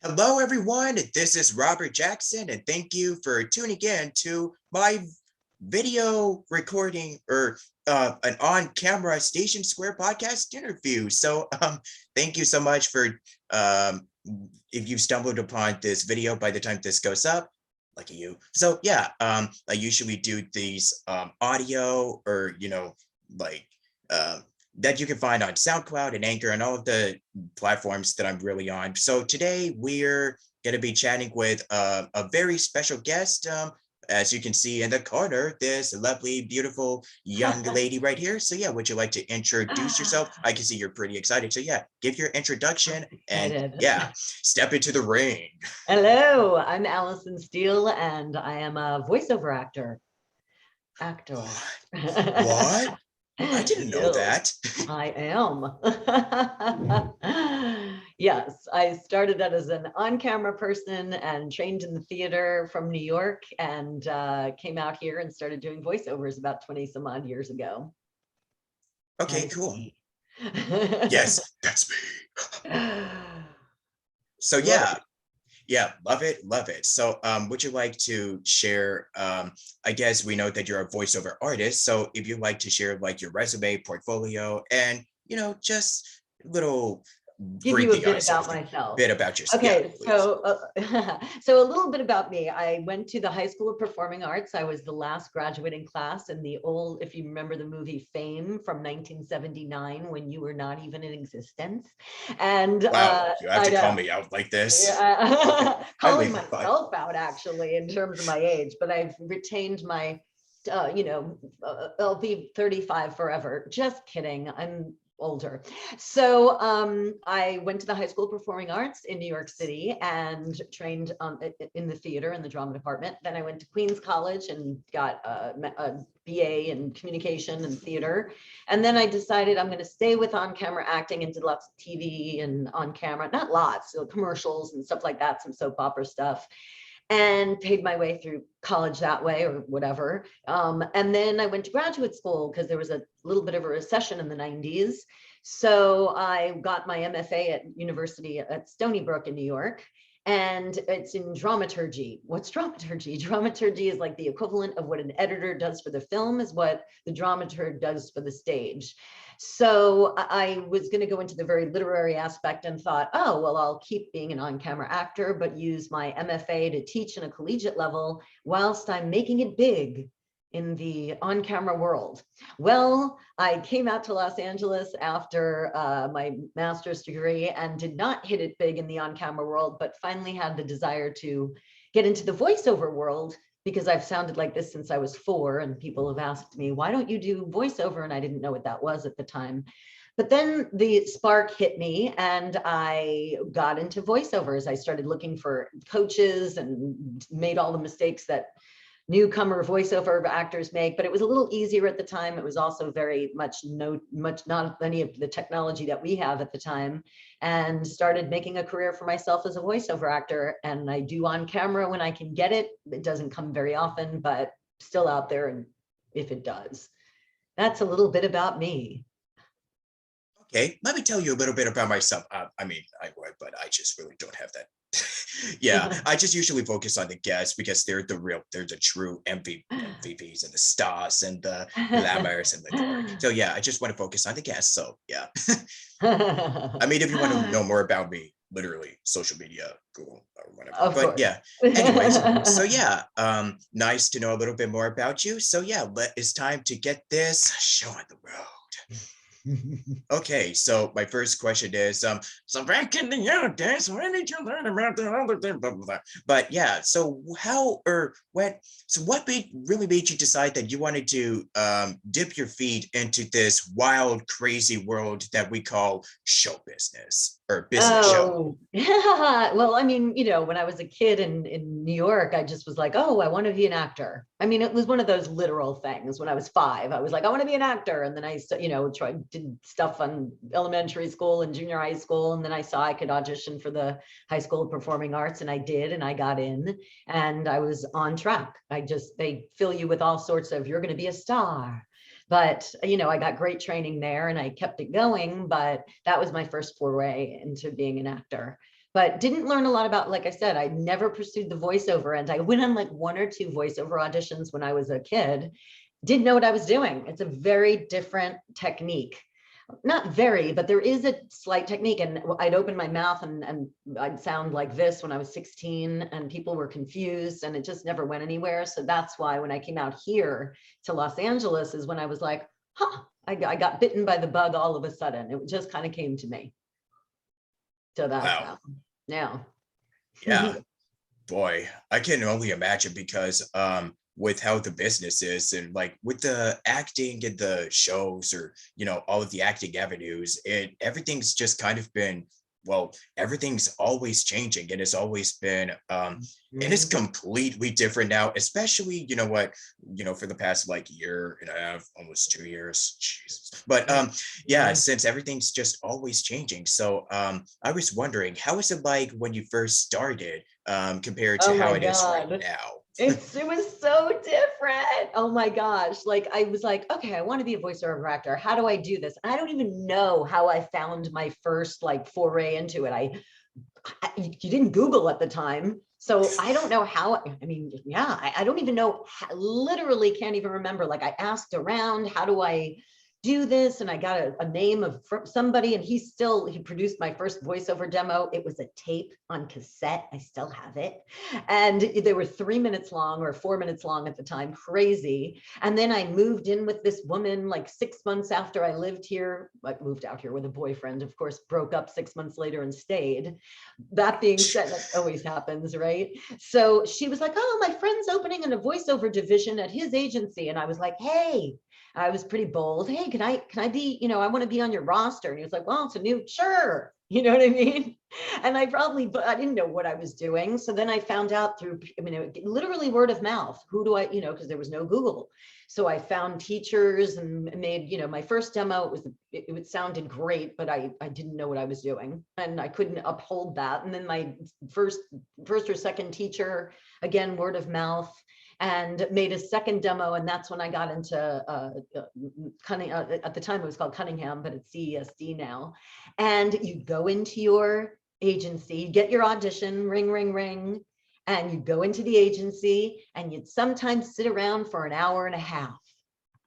Hello, everyone. This is Robert Jackson, and thank you for tuning in to my video recording or an on-camera Station Square podcast interview. Thank you so much for um, if you stumbled upon this video by the time this goes up. Lucky you. I usually do these audio or like um, that you can find on SoundCloud and Anchor and all of the platforms that I'm really on. So today we're going to be chatting with a very special guest. As you can see in the corner, this lovely, beautiful young lady right here. So yeah, would you like to introduce yourself? I can see you're pretty excited. So yeah, give your introduction and yeah, step into the ring. Hello, I'm Alyson Steel, and I am a voiceover actor. What? I didn't know that. I am. Yes, I started out as an on-camera person and trained in the theater from New York, and came out here and started doing voiceovers about 20 some odd years ago. Okay, cool. Yes, that's me. So yeah, love it, love it. So would you like to share, I guess we know that you're a voiceover artist, so if you'd like to share like your resume, portfolio, and just a little give you a bit about myself. Bit about yourself. Okay, so so a little bit about me. I went to the High School of Performing Arts. I was the last graduating class in the old, if you remember the movie Fame from 1979, when you were not even in existence. And wow, you have to call me out like this. Calling myself out actually in terms of my age, but I've retained my I'll be 35 forever. Just kidding. I'm older. So I went to the High School of Performing Arts in New York City and trained in the theater in the drama department. Then I went to Queens College and got a BA in communication and theater. And then I decided I'm going to stay with on-camera acting and did lots of TV and on-camera, not lots, so commercials and stuff like that, some soap opera stuff, and paid my way through college that way or whatever. And then I went to graduate school because there was a little bit of a recession in the 90s. So I got my MFA at University at Stony Brook in New York, and it's in dramaturgy. What's dramaturgy? Dramaturgy is like the equivalent of what an editor does for the film is what the dramaturg does for the stage. So I was going to go into the very literary aspect and thought, oh, well, I'll keep being an on-camera actor, but use my MFA to teach in a collegiate level whilst I'm making it big in the on-camera world. Well, I came out to Los Angeles after my master's degree and did not hit it big in the on-camera world, but finally had the desire to get into the voiceover world, because I've sounded like this since I was 4, and people have asked me, why don't you do voiceover? And I didn't know what that was at the time. But then the spark hit me and I got into voiceovers. I started looking for coaches and made all the mistakes that newcomer voiceover actors make, but it was a little easier at the time. It was also very much not any of the technology that we have at the time, and started making a career for myself as a voiceover actor. And I do on camera when I can get it. It doesn't come very often, but still out there, and if it does. That's a little bit about me. Okay, let me tell you a little bit about myself. I mean, I would, but I just really don't have that. Yeah, I just usually focus on the guests because they're the true MVPs and the stars and the glamours and the glory. So yeah, I just want to focus on the guests. So yeah. I mean, if you want to know more about me, literally social media, Google or whatever. Of course. Yeah, anyways, so yeah, nice to know a little bit more about you. So yeah, it's time to get this show on the road. Okay, so my first question is, so back in the old days, when did you learn about the other thing? Blah, blah, blah. But yeah, so how or when? So what really made you decide that you wanted to dip your feet into this wild, crazy world that we call show business or business show? Yeah. Well, I mean, when I was a kid in New York, I just was like, oh, I want to be an actor. I mean, it was one of those literal things. When I was 5, I was like, I want to be an actor. And then I, did stuff on elementary school and junior high school. And then I saw I could audition for the High School of Performing Arts, and I did, and I got in, and I was on track. They fill you with all sorts of, you're going to be a star. But, I got great training there and I kept it going, but that was my first foray into being an actor. but didn't learn a lot about, like I said, I never pursued the voiceover, and I went on like 1 or 2 voiceover auditions when I was a kid. Didn't know what I was doing. It's a very different technique. Not very, but there is a slight technique. And I'd open my mouth and I'd sound like this when I was 16, and people were confused, and it just never went anywhere. So that's why when I came out here to Los Angeles is when I was like, huh, I got bitten by the bug all of a sudden. It just kind of came to me. So that's Wow. how. Yeah. Yeah. Boy, I can only imagine because with how the business is and like with the acting and the shows or all of the acting avenues, everything's just kind of been, well, everything's always changing and it's always been and it's completely different now, especially for the past like year and a half, almost 2 years. Jesus. But yeah, since everything's just always changing. So I was wondering, how is it like when you first started compared to Oh how my it is right God. now? It was so different. Oh my gosh. Like I was like, okay, I want to be a voiceover actor. How do I do this? And I don't even know how I found my first like foray into it. You didn't Google at the time. So I don't know how, I mean, yeah, I don't even know, literally can't even remember. Like I asked around, how do I do this? And I got a name of somebody, and he produced my first voiceover demo. It was a tape on cassette. I still have it. And they were 3 minutes long or 4 minutes long at the time, crazy. And then I moved in with this woman like 6 months after I lived here, like moved out here with a boyfriend, of course, broke up 6 months later and stayed. That being said, that always happens, right? So she was like, oh, my friend's opening in a voiceover division at his agency. And I was like, hey, I was pretty bold. Hey, can I be, I want to be on your roster. And he was like, well, it's a new, sure. You know what I mean? And I didn't know what I was doing. So then I found out through, literally word of mouth. Who do I, because there was no Google. So I found teachers and made, my first demo, it sounded great, but I didn't know what I was doing and I couldn't uphold that. And then my first or second teacher, again, word of mouth, and made a second demo. And that's when I got into Cunningham. At the time it was called Cunningham, but it's CESD now. And you go into your agency, get your audition, ring, ring, ring, and you go into the agency and you'd sometimes sit around for an hour and a half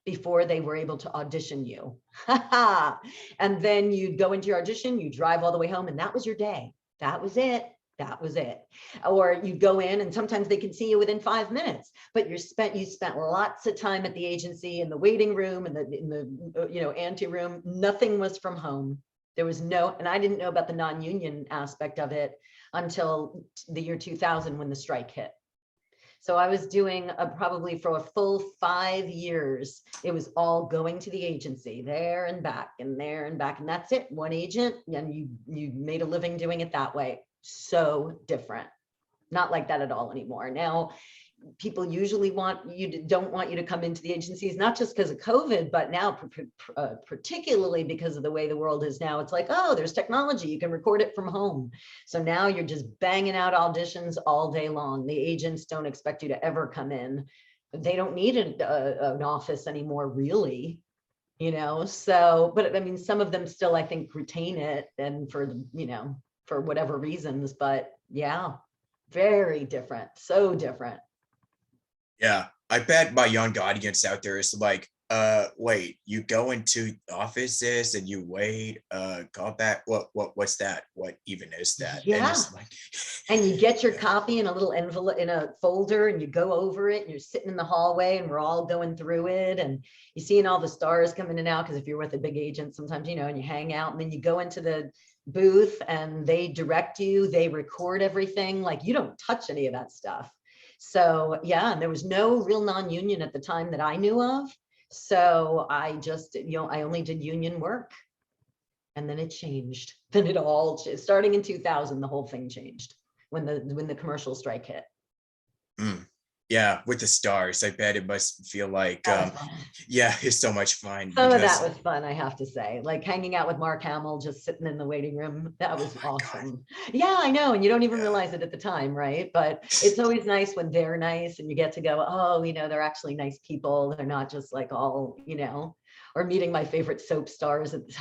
before they were able to audition you. And then you'd go into your audition, you drive all the way home, and that was your day. That was it. That was it. Or you go in and sometimes they can see you within 5 minutes, but you spent lots of time at the agency in the waiting room and in the ante room. Nothing was from home. There was and I didn't know about the non-union aspect of it until the year 2000 when the strike hit. So I was doing probably for a full 5 years, it was all going to the agency there and back and there and back. And that's it, one agent, and you made a living doing it that way. So different. Not like that at all anymore. Now, people usually don't want you to come into the agencies, not just because of COVID, but now particularly because of the way the world is now. It's like, oh, there's technology, you can record it from home. So now you're just banging out auditions all day long. The agents don't expect you to ever come in. They don't need an office anymore, really. So, but I mean, some of them still, I think, retain it, and for whatever reasons, but yeah, very different, so different. Yeah, I bet my young audience out there is like, wait, you go into offices and you wait, call back. What's that? What even is that? Yeah. And it's like, and you get your copy in a little envelope, in a folder, and you go over it, and you're sitting in the hallway and we're all going through it, and you're seeing all the stars come in and out, because if you're with a big agent, sometimes, and you hang out, and then you go into the booth and they direct you, they record everything. Like, you don't touch any of that stuff. So yeah, and there was no real non-union at the time that I knew of. So I just, I only did union work. And then it changed. Then it all, starting in 2000, the whole thing changed when the commercial strike hit. Yeah, with the stars, I bet it must feel like, yeah, it's so much fun. Some of that was fun, I have to say. Like hanging out with Mark Hamill, just sitting in the waiting room. That was awesome. God. Yeah, I know. And you don't even realize it at the time, right? But it's always nice when they're nice and you get to go, oh, they're actually nice people. They're not just like all, or meeting my favorite soap stars at the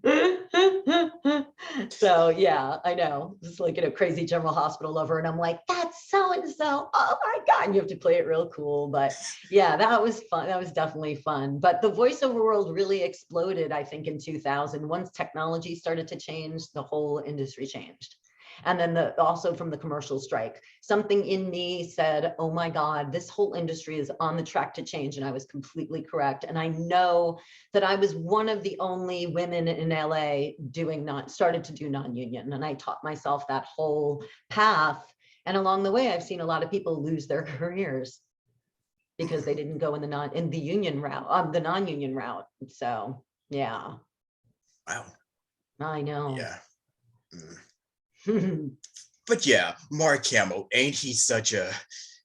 time. So yeah, I know. It's like, crazy General Hospital lover. And I'm like, that's so and so. Oh my God. And you have to play it real cool. But yeah, that was fun. That was definitely fun. But the voiceover world really exploded, I think, in 2000. Once technology started to change, the whole industry changed. And then also from the commercial strike, something in me said, oh my God, this whole industry is on the track to change. And I was completely correct. And I know that I was one of the only women in LA started to do non-union. And I taught myself that whole path. And along the way, I've seen a lot of people lose their careers because they didn't go in the non-union route. So yeah. Wow. I know. Yeah. But yeah, Mark Hamill, ain't he such a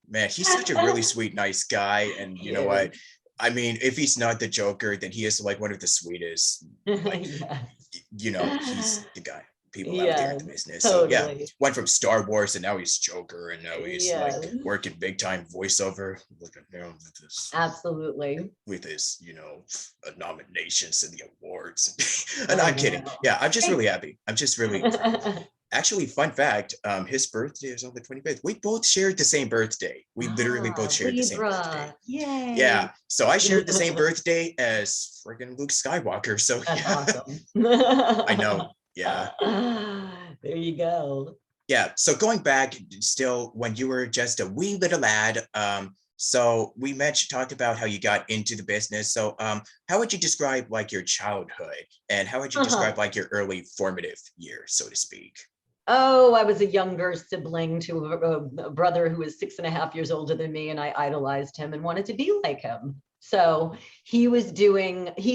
man? He's such a really sweet, nice guy. And you know what? I mean, if he's not the Joker, then he is like one of the sweetest. Like, he's the guy people out there in the business. Totally. So yeah, went from Star Wars and now he's Joker, and now he's like working big time voiceover. Look at him with this, absolutely, with his nominations and the awards. And I'm kidding. Yeah, I'm just really happy. I'm just really. Actually, fun fact, his birthday is on the 25th. We both shared the same birthday. We literally both shared the same birthday. Yay. Yeah. So I shared the same birthday as friggin' Luke Skywalker. So that's awesome. I know. Yeah. There you go. Yeah. So going back still when you were just a wee little lad, so we talked about how you got into the business. So how would you describe like your childhood, and how would you describe like your early formative years, so to speak? Oh, I was a younger sibling to a brother who was 6.5 years older than me, and I idolized him and wanted to be like him. So he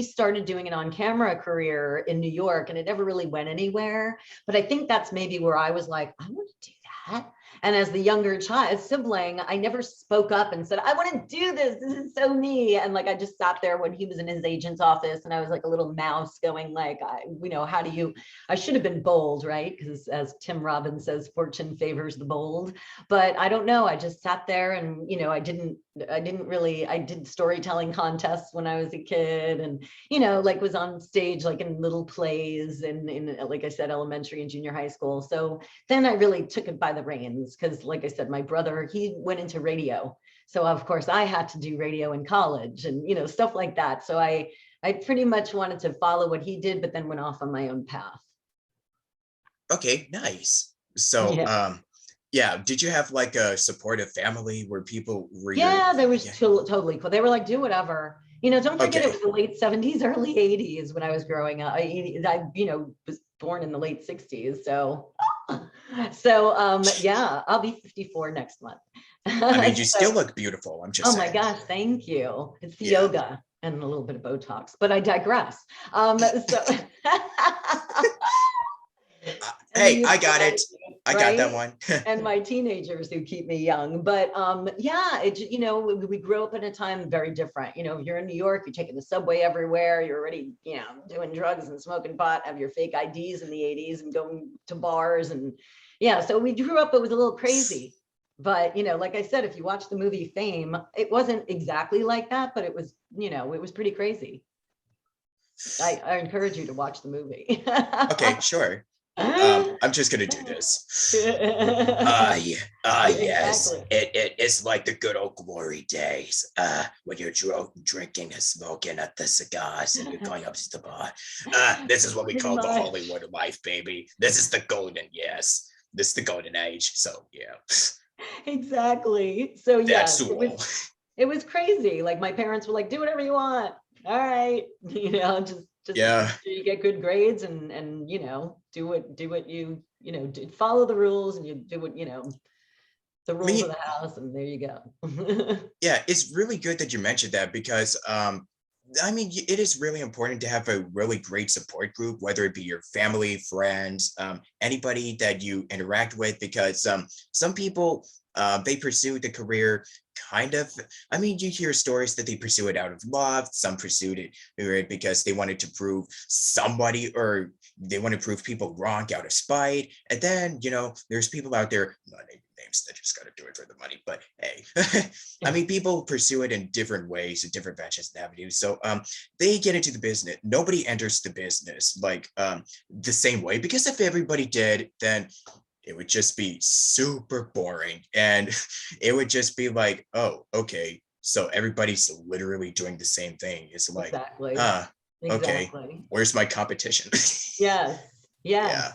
started doing an on-camera career in New York, and it never really went anywhere. But I think that's maybe where I was like, I want to do that. And as the younger sibling, I never spoke up and said, I want to do this. This is so me. And like, I just sat there when he was in his agent's office, and I was like a little mouse going like, I should have been bold, right? Because as Tim Robbins says, fortune favors the bold. But I don't know. I just sat there and, I did storytelling contests when I was a kid, and, like was on stage, like in little plays in like I said, elementary and junior high school. So then I really took it by the reins, because like I said, my brother, he went into radio. So of course I had to do radio in college and, stuff like that. So I pretty much wanted to follow what he did, but then went off on my own path. Okay, nice. So, yeah. Did you have like a supportive family where people were? Yeah, they were totally cool. They were like, do whatever. Don't forget, it was the late 70s, early 80s when I was growing up. I was born in the late 60s. So yeah, I'll be 54 next month. I mean, you still look beautiful. I'm just saying. Oh my gosh, thank you. It's the yoga and a little bit of Botox, but I digress. Hey, I got it. I got that one. And my teenagers who keep me young. But yeah, we grew up in a time very different. If you're in New York, you're taking the subway everywhere. You're already, doing drugs and smoking pot, have your fake IDs in the 80s and going to bars. And yeah, so we grew up, it was a little crazy. But, like I said, if you watch the movie Fame, it wasn't exactly like that, but it was, it was pretty crazy. I encourage you to watch the movie. Okay, sure. I'm just gonna do this. Yes. It's like the good old glory days. When you're drinking and smoking at the cigars and you're going up to the bar. This is what we call the Hollywood life, baby. This is the golden, yes. This is the golden age. So yeah. Exactly. So yeah, that's it was crazy. Like my parents were like, do whatever you want. All right. Just you get good grades and do what you follow the rules, and you do what the rules of the house, and there you go. Yeah, it's really good that you mentioned that, because I mean, it is really important to have a really great support group, whether it be your family, friends, anybody that you interact with, because some people, they pursue the career I mean, you hear stories that they pursue it out of love. Some pursued it because they wanted to prove somebody, or they want to prove people wrong out of spite. And then, there's people out there, names. They just got to do it for the money. But hey, I mean, people pursue it in different ways, in different ventures and avenues. So they get into the business. Nobody enters the business like the same way, because if everybody did, then it would just be super boring, and it would just be like, oh, okay, so everybody's literally doing the same thing. It's like, Exactly. okay, Exactly. where's my competition? Yes. Yes. Yeah.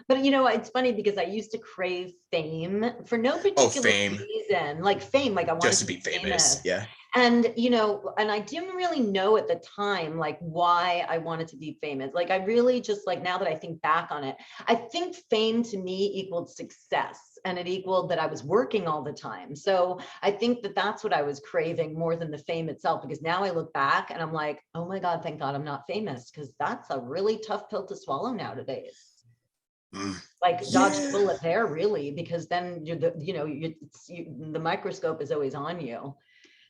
But it's funny because I used to crave fame for no Oh, particular fame, reason, like fame, like I wanted just to to be be famous. famous. Yeah. And, and I didn't really know at the time, like why I wanted to be famous. Like, I really just like, now that I think back on it, I think fame to me equaled success, and it equaled that I was working all the time. So I think that that's what I was craving more than the fame itself, because now I look back and I'm like, oh my God, thank God I'm not famous, because that's a really tough pill to swallow nowadays. Like dodged a Yeah. bullet there, really, because then the microscope is always on you.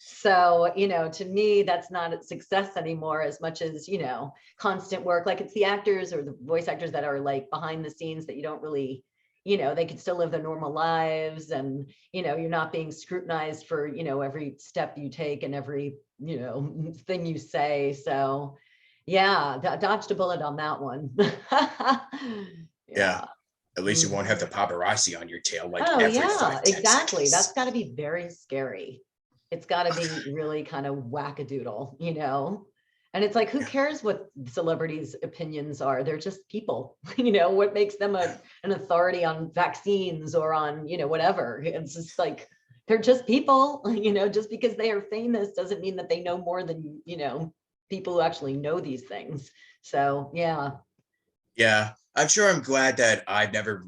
So, to me, that's not a success anymore as much as, constant work. Like, it's the actors or the voice actors that are like behind the scenes that you don't really, they can still live their normal lives, and, you're not being scrutinized for, every step you take and every, thing you say. So yeah, dodged a bullet on that one. Yeah. Yeah. At least you won't have Mhm. the paparazzi on your tail like Oh every yeah, 5-10 exactly. That's seconds. got to be very scary. It's got to be really kind of wackadoodle. And it's like, who Yeah. cares what celebrities' opinions are? They're just people. What makes them an authority on vaccines or on, whatever. It's just like, they're just people. Just because they are famous doesn't mean that they know more than, people who actually know these things. So yeah. Yeah, I'm sure I'm glad that I've never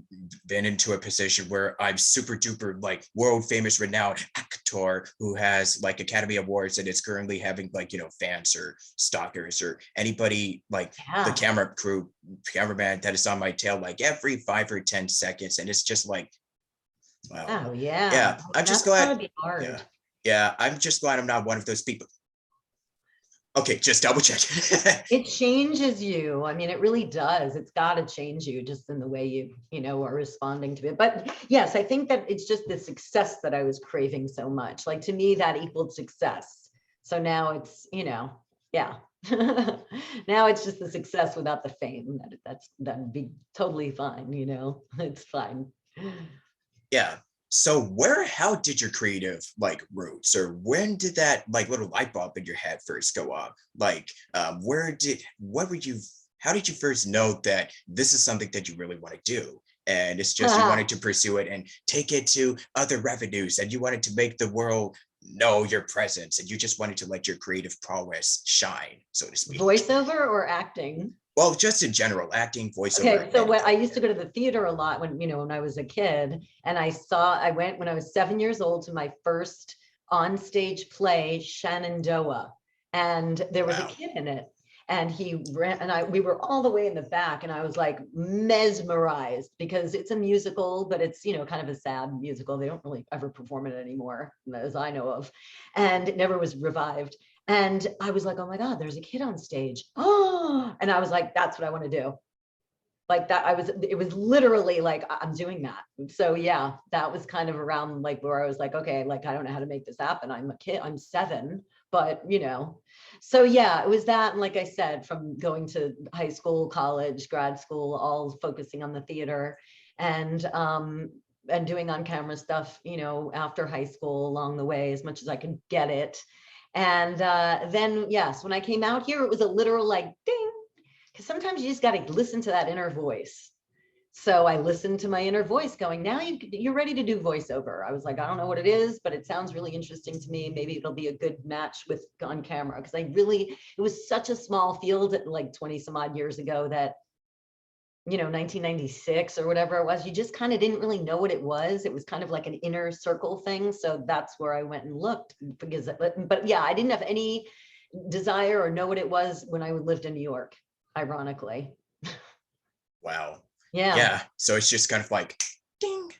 been into a position where I'm super duper like world famous renowned actor who has like Academy Awards and is currently having like, fans or stalkers or anybody like the Yeah. cameraman that is on my tail like every 5 or 10 seconds. And it's just like, wow. Oh yeah. Yeah, I'm just That's gotta glad. be Yeah. hard. Yeah, I'm just glad I'm not one of those people. Okay, just double check. It changes you. I mean, it really does. It's got to change you just in the way are responding to it. But yes, I think that it's just the success that I was craving so much. Like, to me, that equaled success. So now it's, yeah. Now it's just the success without the fame. That'd be totally fine, it's fine. Yeah. So how did your creative like roots, or when did that like little light bulb in your head first go up? Like, how did you first know that this is something that you really want to do? And it's just you wanted to pursue it and take it to other revenues, and you wanted to make the world know your presence, and you just wanted to let your creative prowess shine, so to speak. Voiceover or acting? Well, just in general, acting, voiceover, Okay, so when I anything. used to go to the theater a lot when I was a kid, and I went when I was 7 years old to my first on-stage play, Shenandoah, and there was a Wow. kid in it, and we were all the way in the back, and I was like mesmerized, because it's a musical, but it's, kind of a sad musical. They don't really ever perform it anymore, as I know of, and it never was revived. And I was like, oh my God, there's a kid on stage. Oh, and I was like, that's what I want to do. Like that, it was literally like, I'm doing that. So yeah, that was kind of around like where I was like, okay, like, I don't know how to make this happen. I'm a kid, I'm 7, but so yeah, it was that. And like I said, from going to high school, college, grad school, all focusing on the theater, and doing on camera stuff, after high school along the way, as much as I could get it. And then, yes, when I came out here, it was a literal like ding, because sometimes you just got to listen to that inner voice. So I listened to my inner voice going, now you're ready to do voiceover. I was like, I don't know what it is, but it sounds really interesting to me. Maybe it'll be a good match with on camera. Because it was such a small field like 20 some odd years ago that, 1996 or whatever it was, you just kind of didn't really know what it was. It was kind of like an inner circle thing. So that's where I went and looked, because, but yeah, I didn't have any desire or know what it was when I lived in New York, ironically. Wow. Yeah. Yeah. So it's just kind of like ding.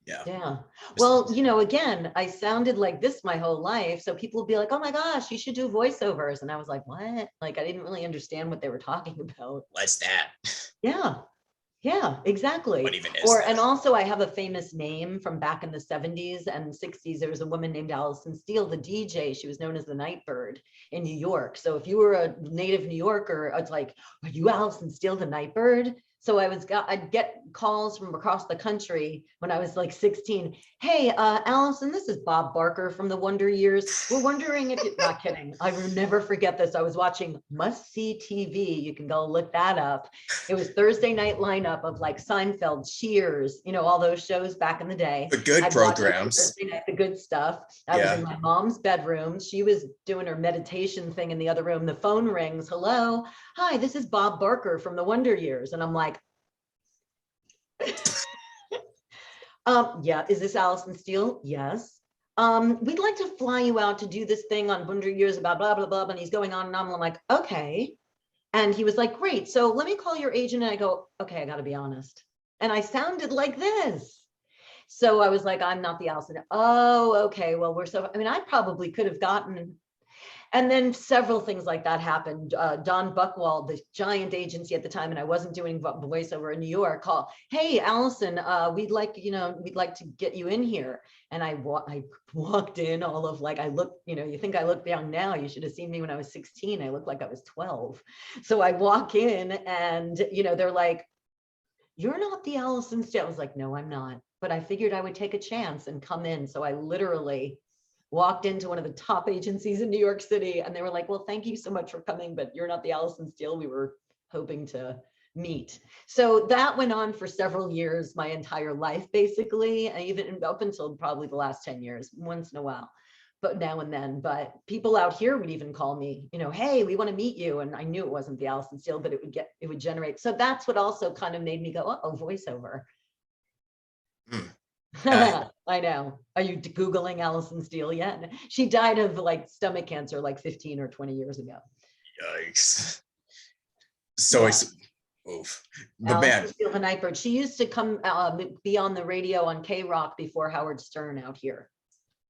Yeah. Yeah. Just, Well, again, I sounded like this my whole life. So people would be like, oh my gosh, you should do voiceovers. And I was like, what? Like, I didn't really understand what they were talking about. what's that? Yeah. Yeah, exactly. What even is Or, that? and also I have a famous name from back in the 70s and 60s. There was a woman named Alyson Steel, the DJ. She was known as the Nightbird in New York. So if you were a native New Yorker, it's like, are you Alyson Steel, the Nightbird? So I'd get calls from across the country when I was like 16. Hey, Alyson, this is Bob Barker from the Wonder Years. We're wondering if you're not kidding. I will never forget this. I was watching Must See TV. You can go look that up. It was Thursday night lineup of like Seinfeld, Cheers, you know, all those shows back in the day. The good I'd watch programs. Thursday night, the good stuff. I was Yeah. in my mom's bedroom. She was doing her meditation thing in the other room. The phone rings. Hello. Hi, this is Bob Barker from the Wonder Years. And I'm like, yeah, is this Alyson Steel? Yes. We'd like to fly you out to do this thing on Wonder Years about blah, blah, blah. And he's going on and on. I'm like, okay. And he was like, great. So let me call your agent. And I go, okay, I got to be honest. And I sounded like this. So I was like, I'm not the Alyson. Oh, okay. Well, I mean, I probably could have gotten. And then several things like that happened. Don Buchwald, the giant agency at the time, and I wasn't doing voiceover in New York, called, hey, Alyson, we'd like to get you in here. And I walked in all of like, I look, you think I look young now, you should have seen me when I was 16. I looked like I was 12. So I walk in and, they're like, you're not the Alyson Steel. I was like, no, I'm not. But I figured I would take a chance and come in. So I literally walked into one of the top agencies in New York City and they were like, well, thank you so much for coming, but you're not the Alyson Steel we were hoping to meet. So that went on for several years, my entire life, basically, and even up until probably the last 10 years, once in a while, but now and then. But people out here would even call me, hey, we want to meet you. And I knew it wasn't the Alyson Steel, but it would generate. So that's what also kind of made me go, oh, voiceover. I know. Are you Googling Alyson Steel yet? She died of like stomach cancer like 15 or 20 years ago. Yikes. So yeah. It's oof. The Alyson Steel, the Nightbird. She used to come be on the radio on K-Rock before Howard Stern out here.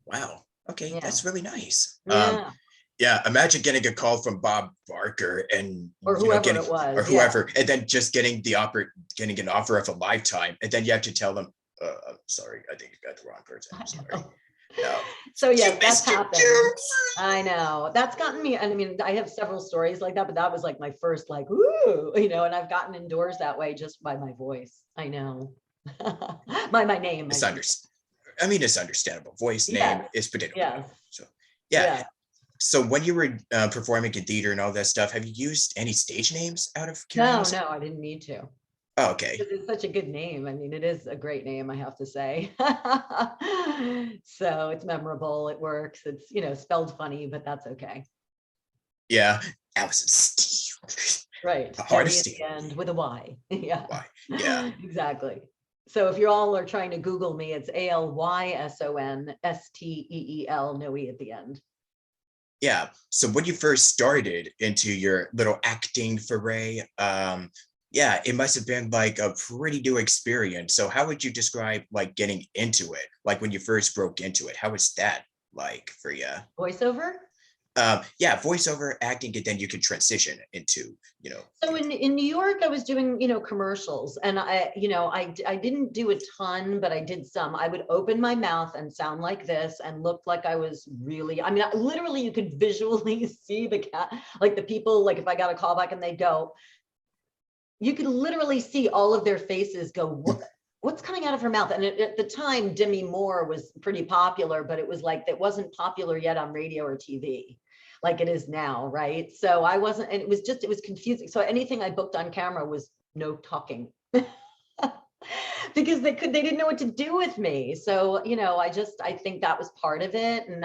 Wow. Okay, yeah. That's really nice. Yeah. Yeah, imagine getting a call from Bob Barker and or whoever it was, or whoever, and then just getting an offer of a lifetime, and then you have to tell them, I'm sorry, I think you got the wrong person. I'm sorry. No. So yes, that's happened. I know. That's gotten me, and I mean, I have several stories like that, but that was like my first, like, ooh, and I've gotten indoors that way just by my voice. I know. My name. It's understandable. Voice, name is predictable. Yeah. So yeah. So when you were performing in theater and all that stuff, have you used any stage names out of curiosity? No, I didn't need to. Oh, okay. It's such a good name. I mean, it is a great name, I have to say. So it's memorable. It works. It's, spelled funny, but that's okay. Yeah. Alyson Steel. Right. Hard to steel. And with a Y. Yeah. Y. Yeah. Exactly. So if you all are trying to Google me, it's ALYSON STEEL, no E at the end. Yeah. So when you first started into your little acting foray, yeah, it must have been like a pretty new experience. So how would you describe like getting into it? Like when you first broke into it, how was that like for you? Voiceover? Yeah, voiceover, acting, and then you could transition into, So in New York, I was doing, commercials, and I didn't do a ton, but I did some. I would open my mouth and sound like this and look like I was really, literally you could visually see the like the people, like if I got a call back and they'd go, you could literally see all of their faces go, what's coming out of her mouth? And at the time, Demi Moore was pretty popular, but it was like, that wasn't popular yet on radio or TV like it is now, right? So I wasn't, and it was confusing. So anything I booked on camera was no talking. Because they didn't know what to do with me. So, I think that was part of it. And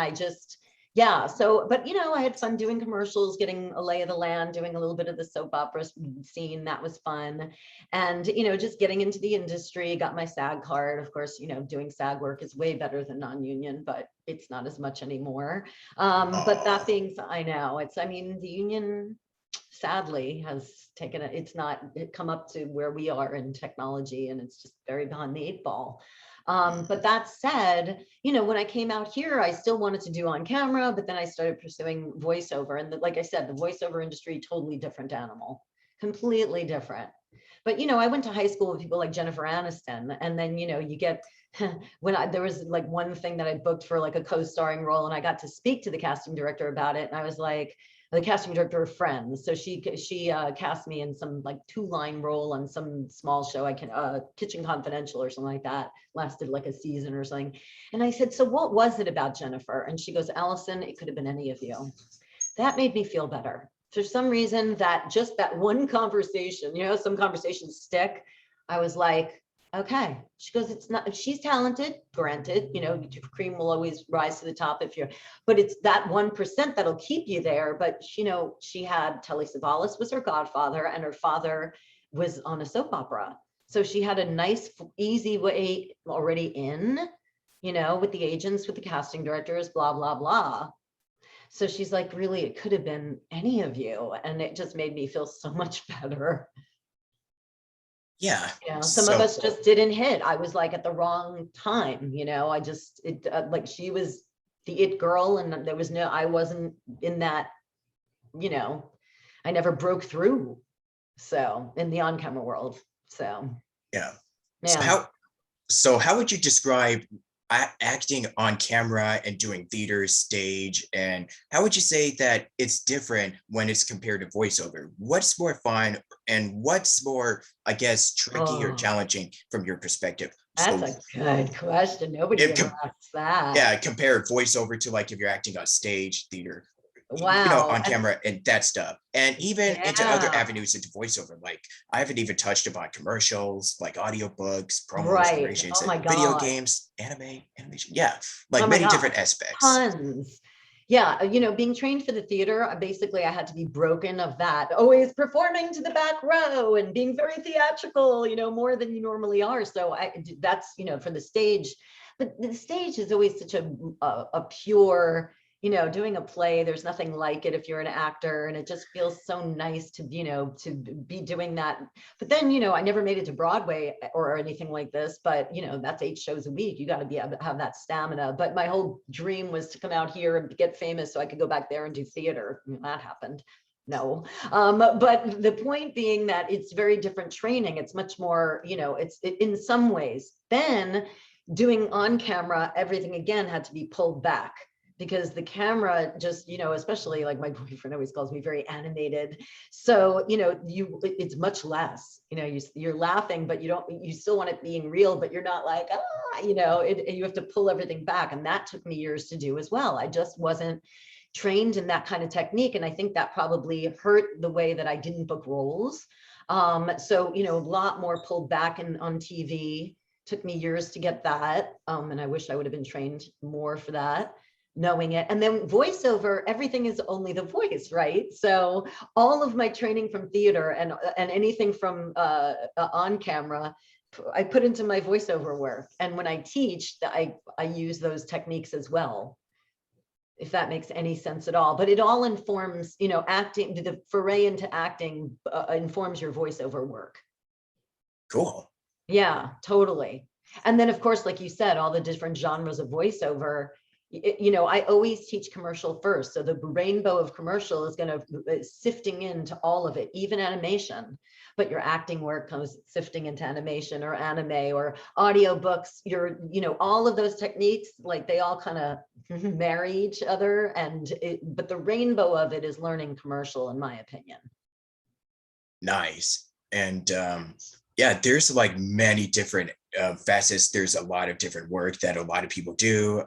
yeah. So, but, I had fun doing commercials, getting a lay of the land, doing a little bit of the soap opera scene. That was fun. And, just getting into the industry, got my SAG card. Of course, doing SAG work is way better than non-union, but it's not as much anymore. But that being, I know the union sadly has come up to where we are in technology, and it's just very behind the 8 ball. But that said, when I came out here, I still wanted to do on camera, but then I started pursuing voiceover. And like I said, the voiceover industry, totally different animal, completely different. But, I went to high school with people like Jennifer Aniston, and then, you get, there was like one thing that I booked for like a co-starring role, and I got to speak to the casting director about it. And I was like, the casting director of Friends. So she cast me in some like 2-line role on some small show, Kitchen Confidential or something like that, lasted like a season or something. And I said, so what was it about Jennifer? And she goes, Alyson, it could have been any of you. That made me feel better. For some reason, that just that one conversation, some conversations stick. I was like, okay. She goes, it's not, she's talented, granted, cream will always rise to the top but it's that 1% that'll keep you there. But, she had Telly Savalas was her godfather, and her father was on a soap opera. So she had a nice, easy way already in, with the agents, with the casting directors, blah, blah, blah. So she's like, really, it could have been any of you. And it just made me feel so much better. Yeah. Some of us just didn't hit. I was like at the wrong time, like she was the it girl, and there was I wasn't in that, I never broke through. So in the on-camera world. So yeah. Yeah. So how would you describe acting on camera and doing theater, stage, and how would you say that it's different when it's compared to voiceover? What's more fun and what's more, I guess, tricky or challenging from your perspective? That's a good question. Nobody ever asks that. Yeah, compare voiceover to like if you're acting on stage, theater, wow, on camera and that stuff, and even into other avenues into voiceover. Like I haven't even touched upon commercials, like audiobooks, promos, narrations, and video games, animation. Yeah, like many different aspects. Tons. Yeah, being trained for the theater, basically I had to be broken of that, always performing to the back row and being very theatrical, more than you normally are. So that's, for the stage, but the stage is always such a pure, doing a play, there's nothing like it if you're an actor, and it just feels so nice to, to be doing that. But then, I never made it to Broadway or anything like this, but, that's 8 shows a week. You got to be able to have that stamina. But my whole dream was to come out here and get famous so I could go back there and do theater. That happened. No. But the point being that it's very different training. It's much more, in some ways. Then doing on camera, everything again had to be pulled back, because the camera just, especially like my boyfriend always calls me very animated. So, it's much less, you're laughing, but you still want it being real, but you're not like, you have to pull everything back. And that took me years to do as well. I just wasn't trained in that kind of technique. And I think that probably hurt the way that I didn't book roles. So, a lot more pulled back on TV. Took me years to get that. And I wish I would have been trained more for that, knowing it. And then voiceover, everything is only the voice, right? So all of my training from theater and anything from on camera, I put into my voiceover work. And when I teach, I use those techniques as well, if that makes any sense at all. But it all informs, acting, the foray into acting informs your voiceover work. Cool. Yeah, totally. And then of course, like you said, all the different genres of voiceover, I always teach commercial first. So the rainbow of commercial is going to sifting into all of it, even animation. But your acting work comes sifting into animation or anime or audiobooks. All of those techniques, like they all kind of marry each other. But the rainbow of it is learning commercial, in my opinion. Nice. And yeah, there's like many different facets. There's a lot of different work that a lot of people do.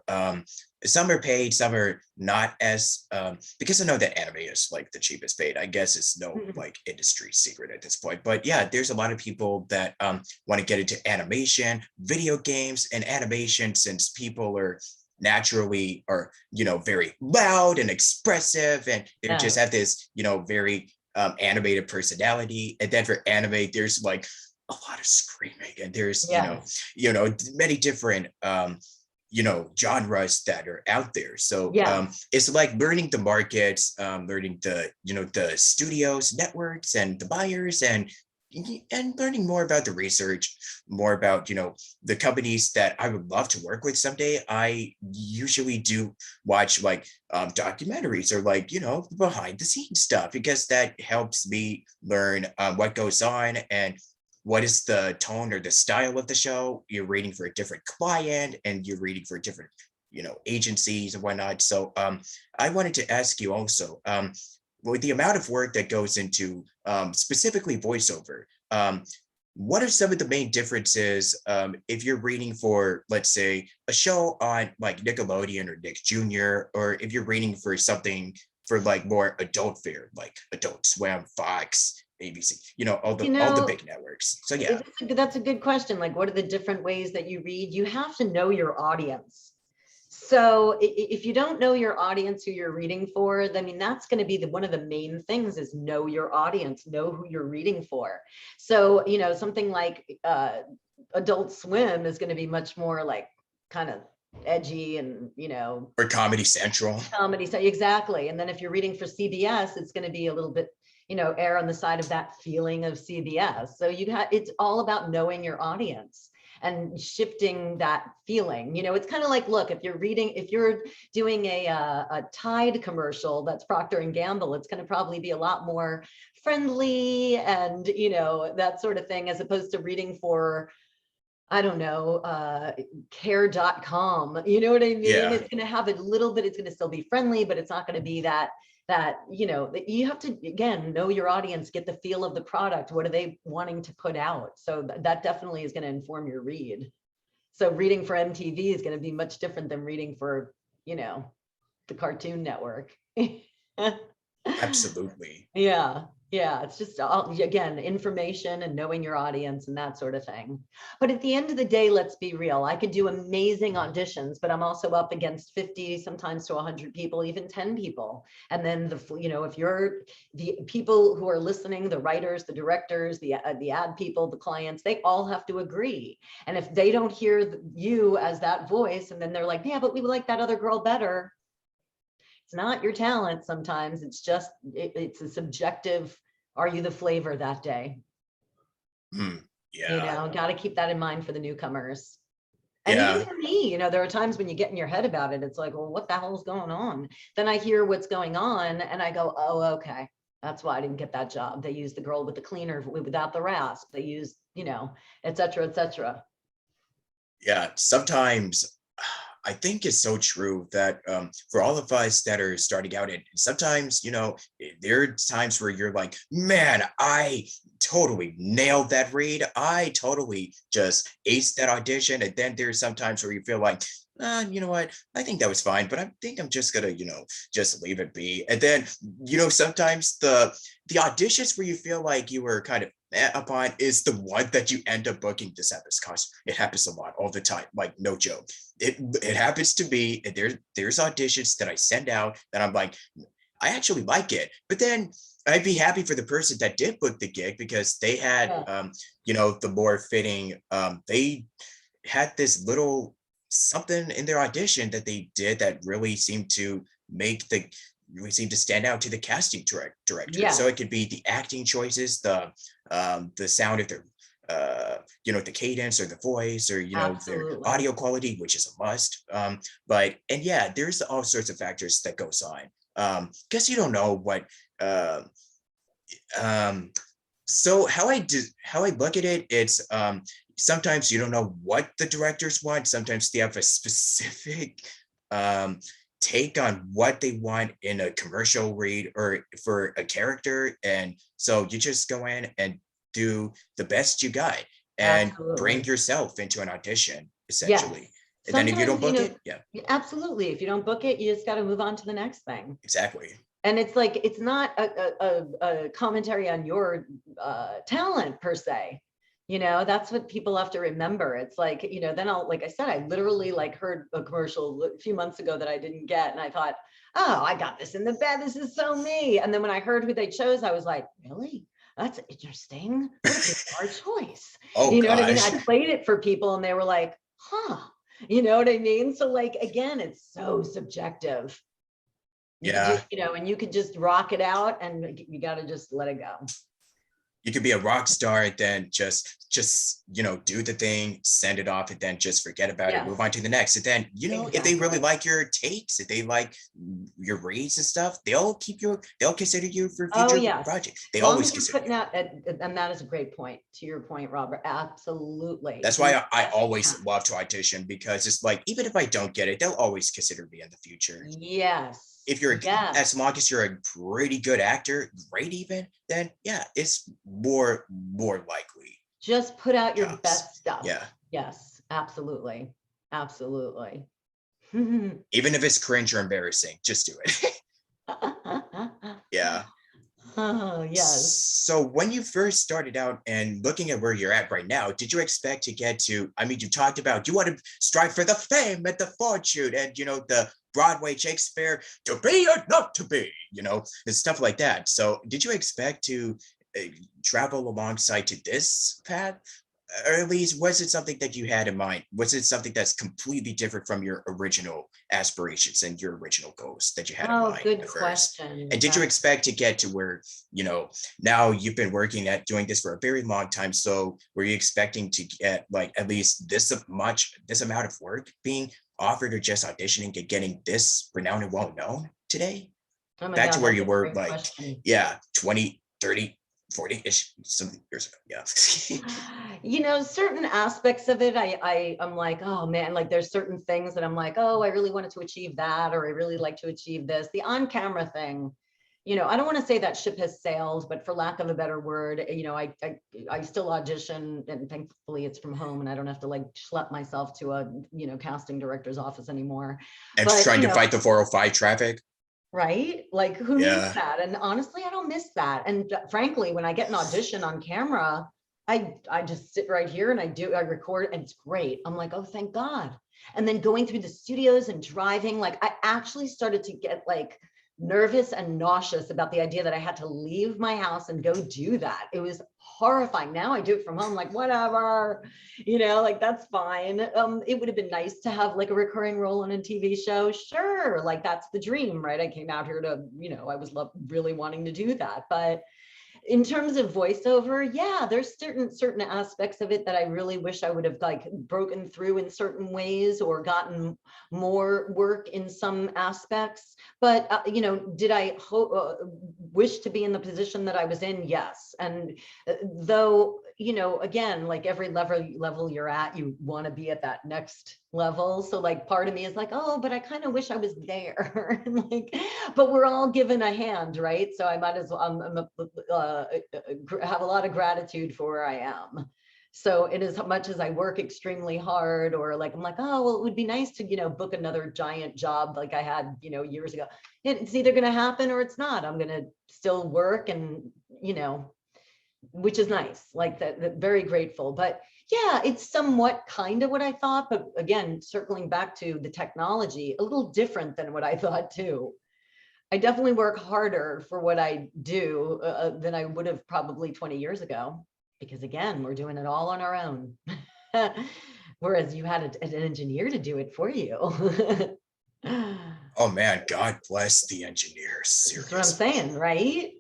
Some are paid, some are not as, because I know that anime is like the cheapest paid. I guess it's no like industry secret at this point. But yeah, there's a lot of people that want to get into animation, video games, and animation, since people are naturally very loud and expressive, and they just have this very animated personality. And then for anime, there's like a lot of screaming, and there's many different genres that are out there. So it's like learning the markets, learning the studios, networks, and the buyers, and learning more about the research, more about the companies that I would love to work with someday. I usually do watch like documentaries or like behind the scenes stuff, because that helps me learn what goes on, and what is the tone or the style of the show. You're reading for a different client, and you're reading for different, agencies and whatnot. So I wanted to ask you also, with the amount of work that goes into specifically voiceover, what are some of the main differences if you're reading for, let's say, a show on like Nickelodeon or Nick Jr., or if you're reading for something for like more adult fare, like Adult Swim, Fox, ABC, all the big networks. So yeah. That's a good question. Like, what are the different ways that you read? You have to know your audience. So if you don't know your audience, who you're reading for, I mean, that's going to be one of the main things is know your audience, know who you're reading for. So, something like Adult Swim is going to be much more like kind of edgy and, or Comedy Central. Exactly. And then if you're reading for CBS, it's going to be a little bit, err on the side of that feeling of CBS. So it's all about knowing your audience and shifting that feeling. It's kind of like, look, if you're doing a Tide commercial that's Procter and Gamble, it's going to probably be a lot more friendly and, that sort of thing, as opposed to reading for, I don't know, care.com. You know what I mean? Yeah. It's going to have a little bit, it's going to still be friendly, but it's not going to be that you have to, again, know your audience, get the feel of the product. What are they wanting to put out? So that definitely is going to inform your read. So reading for MTV is going to be much different than reading for, the Cartoon Network. Absolutely. Yeah, it's just again, information and knowing your audience and that sort of thing. But at the end of the day, let's be real. I could do amazing auditions, but I'm also up against 50, sometimes to 100 people, even 10 people. And then if you're the people who are listening, the writers, the directors, the ad people, the clients, they all have to agree. And if they don't hear you as that voice, and then they're like, yeah, but we like that other girl better. It's not your talent. Sometimes it's just, it's a subjective, are you the flavor that day? Yeah. Got to keep that in mind for the newcomers. And even for me, there are times when you get in your head about it. It's like, well, what the hell is going on? Then I hear what's going on and I go, oh, okay. That's why I didn't get that job. They used the girl with the cleaner without the rasp. They used, et cetera, et cetera. Yeah. Sometimes I think it's so true that for all of us that are starting out, and sometimes, there are times where you're like, man, I totally nailed that read. I totally just aced that audition. And then there's sometimes where you feel like, you know what, I think that was fine, but I think I'm just gonna, just leave it be. And then, sometimes the auditions where you feel like you were kind of upon is the one that you end up booking. This happens, cause it happens a lot all the time, like no joke. It happens to me. There's auditions that I send out that I'm like, I actually like it, but then I'd be happy for the person that did book the gig because they had the more fitting, they had this little something in their audition that they did that really seemed to stand out to the casting director. Yeah. So it could be the acting choices, the sound of their the cadence or the voice, or Absolutely. their audio quality, which is a must. There's all sorts of factors that goes on, because you don't know what so how I look at it, it's sometimes you don't know what the directors want. Sometimes they have a specific take on what they want in a commercial read or for a character, and so you just go in and do the best you got and bring yourself into an audition, essentially. Yes. And then if you don't book it, absolutely, if you don't book it, you just got to move on to the next thing. Exactly. And it's like, it's not a commentary on your talent per se. That's what people have to remember. It's like, then like I said, I literally heard a commercial a few months ago that I didn't get. And I thought, oh, I got this in the bed. This is so me. And then when I heard who they chose, I was like, really? That's interesting. What a bizarre choice. Oh, you know what I mean? I played it for people and they were like, huh, you know what I mean? So again, it's so subjective. And you could just rock it out and you got to just let it go. You could be a rock star and then just do the thing, send it off, and then just forget about it, move on Yes, to the next. And then if they really exactly. like your takes, if they like your reads and stuff, they'll consider you for Oh, future yes. projects. They Long always as you're consider putting you. out, and that is a great point. To your point, Robert, absolutely. That's The why I best you always can. love to audition, because it's like, even if I don't get it, they'll always consider me in the future. Yes, If you're, as yes. long as you're a pretty good actor, great even, then yeah, it's more likely. Just put out your Jobs. best stuff. Yeah. Yes, absolutely. Absolutely. Even if it's cringe or embarrassing, just do it. Yeah. Oh, yes. So when you first started out and looking at where you're at right now, did you expect to get to, I mean, you talked about you want to strive for the fame and the fortune and, the Broadway Shakespeare, to be or not to be, and stuff like that. So did you expect to uh, travel alongside to this path? Or at least, was it something that you had in mind? Was it something that's completely different from your original aspirations and your original goals that you had in Oh, mind good at first? And question. did you That's expect to get to where, you know, now you've been working at doing this for a very long time? So were you expecting to get like at least this amount of work being offered, or just auditioning and getting this renowned and well known today? oh my Back to God, where that's you a were great like, question. yeah, 20, 30, 40-ish, some years ago. Yeah. Certain aspects of it, I'm like, oh man, like there's certain things that I'm like, oh, I really wanted to achieve that, or I really like to achieve this. The on-camera thing, I don't want to say that ship has sailed, but for lack of a better word, I still audition, and thankfully it's from home and I don't have to like schlep myself to a, casting director's office anymore. And But, trying to fight the 405 traffic. right? Like who needs Yeah. that? And honestly, I don't miss that. And frankly, when I get an audition on camera, I just sit right here and I record, and it's great. I'm like, oh, thank God. And then going through the studios and driving, like I actually started to get like nervous and nauseous about the idea that I had to leave my house and go do that. It was horrifying. Now I do it from home, like whatever, like that's fine. It would have been nice to have like a recurring role in a TV show. Sure, like that's the dream, right? I came out here to, I was really wanting to do that. But in terms of voiceover, yeah, there's certain aspects of it that I really wish I would have like broken through in certain ways, or gotten more work in some aspects. But did I wish to be in the position that I was in? Yes. And though, again, like every level you're at, you want to be at that next level. So like part of me is like, oh, but I kind of wish I was there. Like, but we're all given a hand, right? So I might as well have a lot of gratitude for where I am. So it is, much as I work extremely hard, or like I'm like, oh well, it would be nice to book another giant job like I had years ago. It's either going to happen or it's not. I'm going to still work, and which is nice, like that, very grateful. But yeah, it's somewhat kind of what I thought, but again, circling back to the technology, a little different than what I thought too. I definitely work harder for what I do than I would have probably 20 years ago, because again, we're doing it all on our own. Whereas you had an engineer to do it for you. Oh man, God bless the engineers. That's what I'm Seriously. saying, right?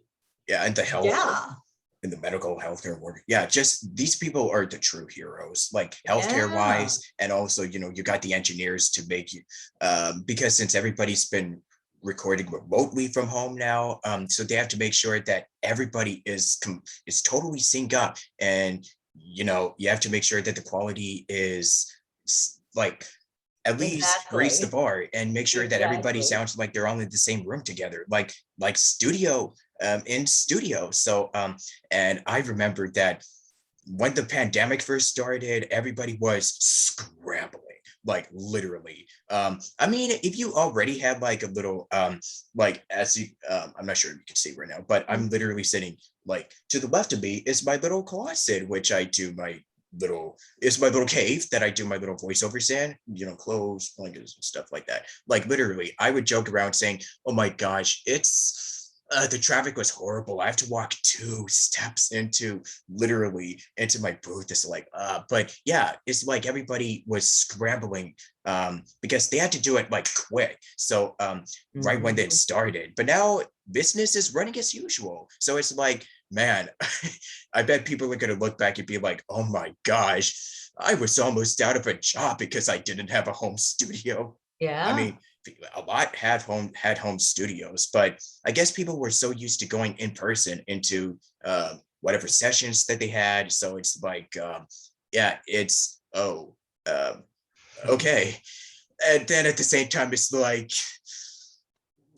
Yeah, and the health, Yeah. in the medical healthcare work. Yeah, just these people are the true heroes, like healthcare Yeah. wise, and also you got the engineers to make you, because since everybody's been recording remotely from home now, so they have to make sure that everybody is totally synced up, and you have to make sure that the quality is like at least raise the Exactly. bar and make sure that everybody Exactly. sounds like they're all in the same room together, like studio, in studio. So and I remember that when the pandemic first started, everybody was scrambling, like literally. I mean, if you already had like a little, like as you, I'm not sure if you can see right now, but I'm Mhm. literally sitting like to the left of me is my little closet, which I do my it's my little cave that I do my little voiceovers in, clothes, blankets, and stuff like that. Like literally, I would joke around saying, "Oh my gosh, it's the traffic was horrible. I have to walk 2 steps into my booth." It's like, but yeah, it's like everybody was scrambling, because they had to do it like quick. So right when it Mhm. started, but now business is running as usual. So it's like man, I bet people are going to look back and be like, oh my gosh, I was almost out of a job because I didn't have a home studio. I Yeah, mean, a lot had home studios, but I guess people were so used to going in person into whatever sessions that they had. So it's like, yeah, it's um, okay. And then at the same time, it's like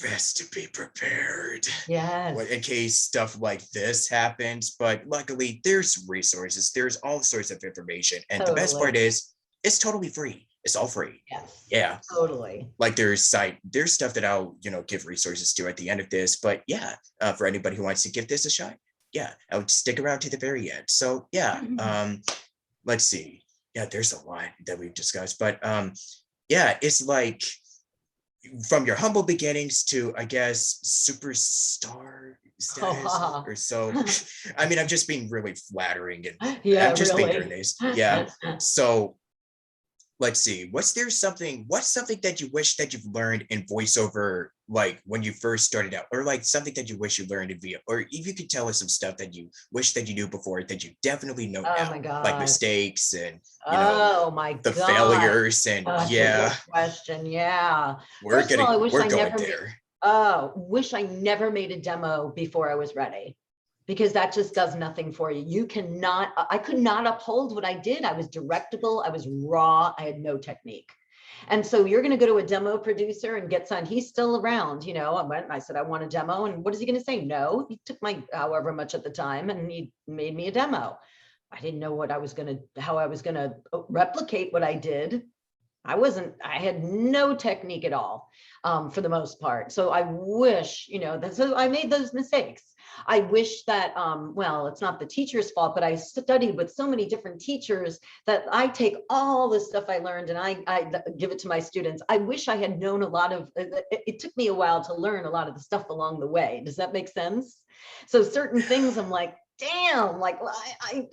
best to be prepared in yes, case stuff like this happens. But luckily, there's resources, there's all sorts of information. And the best part totally. is it's totally free. It's all free. Yes, Yeah. totally. Like there's stuff that I'll, give resources to at the end of this. But yeah, for anybody who wants to give this a shot, yeah, I'll stick around to the very end. So yeah, let's see. Yeah, there's a lot that we've discussed, but yeah, it's like from your humble beginnings to, I guess, superstar status Oh, or so. I mean, I'm just being really flattering and yeah, I'm just being very really. nice. Yeah. So let's see, what's something that you wish that you've learned in voiceover, like when you first started out, or like something that you wish you learned in VO, or if you could tell us some stuff that you wish that you knew before that you definitely know Oh now, my like gosh. mistakes and Oh my the gosh. failures and Such a yeah, good question. Yeah. First of all, I wish we're I going never made, there. wish I never made a demo before I was ready, because that just does nothing for you. You cannot, I could not uphold what I did. I was directable. I was raw. I had no technique. And so you're going to go to a demo producer and get signed. He's still around. I went and I said, I want a demo. And what is he going to say? No. He took my however much at the time and he made me a demo. I didn't know how I was going to replicate what I did. I had no technique at all, for the most part. So I wish, so I made those mistakes. I wish that, well, it's not the teacher's fault, but I studied with so many different teachers that I take all the stuff I learned and I give it to my students. I wish I had known a lot of, it took me a while to learn a lot of the stuff along the way. Does that make sense? So certain things I'm like, damn, like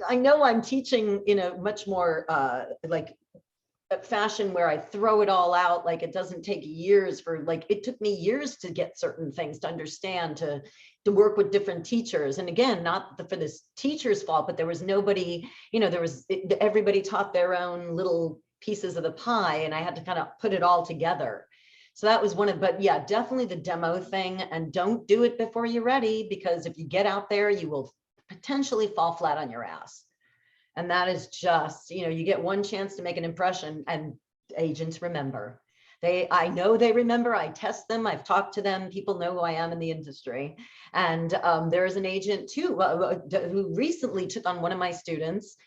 I know I'm teaching in a much more like fashion where I throw it all out. Like it doesn't take years for, like, it took me years to get certain things to understand, to work with different teachers. And again, not for this teacher's fault, but there was nobody, everybody taught their own little pieces of the pie and I had to kind of put it all together. So that was but yeah, definitely the demo thing, and don't do it before you're ready, because if you get out there, you will potentially fall flat on your ass. And that is just, you get one chance to make an impression, and agents remember. I know they remember. I test them. I've talked to them. People know who I am in the industry. And there is an agent too who recently took on one of my students.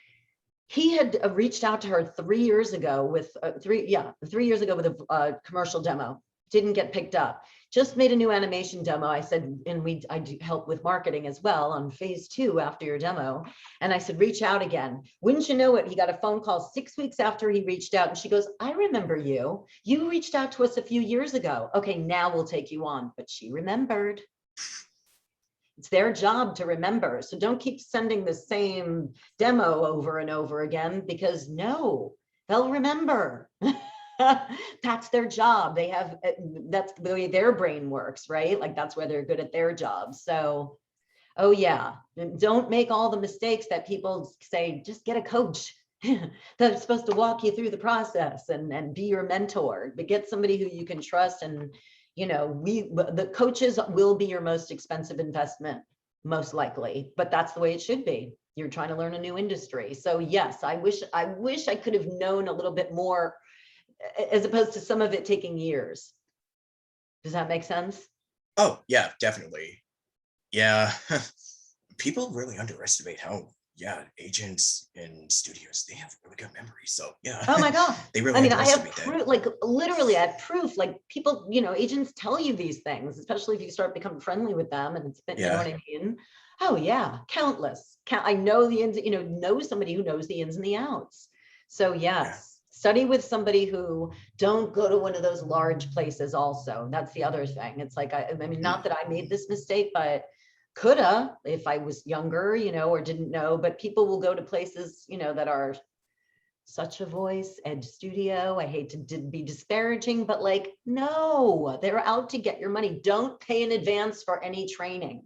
He had reached out to her 3 years ago with 3 years ago with a commercial demo. Didn't get picked up. Just made a new animation demo. I said, and I do help with marketing as well on phase 2 after your demo. And I said, reach out again. Wouldn't you know it? He got a phone call 6 weeks after he reached out. And she goes, I remember you. You reached out to us a few years ago. Okay, now we'll take you on. But she remembered. It's their job to remember. So don't keep sending the same demo over and over again, because no, they'll remember. That's their job. That's the way their brain works, right? Like that's where they're good at their job. So, oh yeah, don't make all the mistakes that people say. Just get a coach that's supposed to walk you through the process and be your mentor, but get somebody who you can trust. And the coaches will be your most expensive investment, most likely, but that's the way it should be. You're trying to learn a new industry. So yes, I wish I could have known a little bit more, as opposed to some of it taking years. Does that make sense? Oh yeah, definitely. Yeah. People really underestimate how, yeah, agents in studios, they have really good memory. So yeah, Oh my God. they I really mean, I have underestimate that. proof, like literally I have proof, like people, agents tell you these things, especially if you start becoming friendly with them and it's been, you know Yeah. what I mean? Oh yeah, countless. I know the ins, know somebody who knows the ins and the outs. So Yeah. yes, study with somebody who, don't go to one of those large places also. That's the other thing. It's like, I mean, Mm. not that I made this mistake, but coulda if I was younger, or didn't know, but people will go to places, that are such a voice, Ed Studio. I hate to be disparaging, but like, no, they're out to get your money. Don't pay in advance for any training.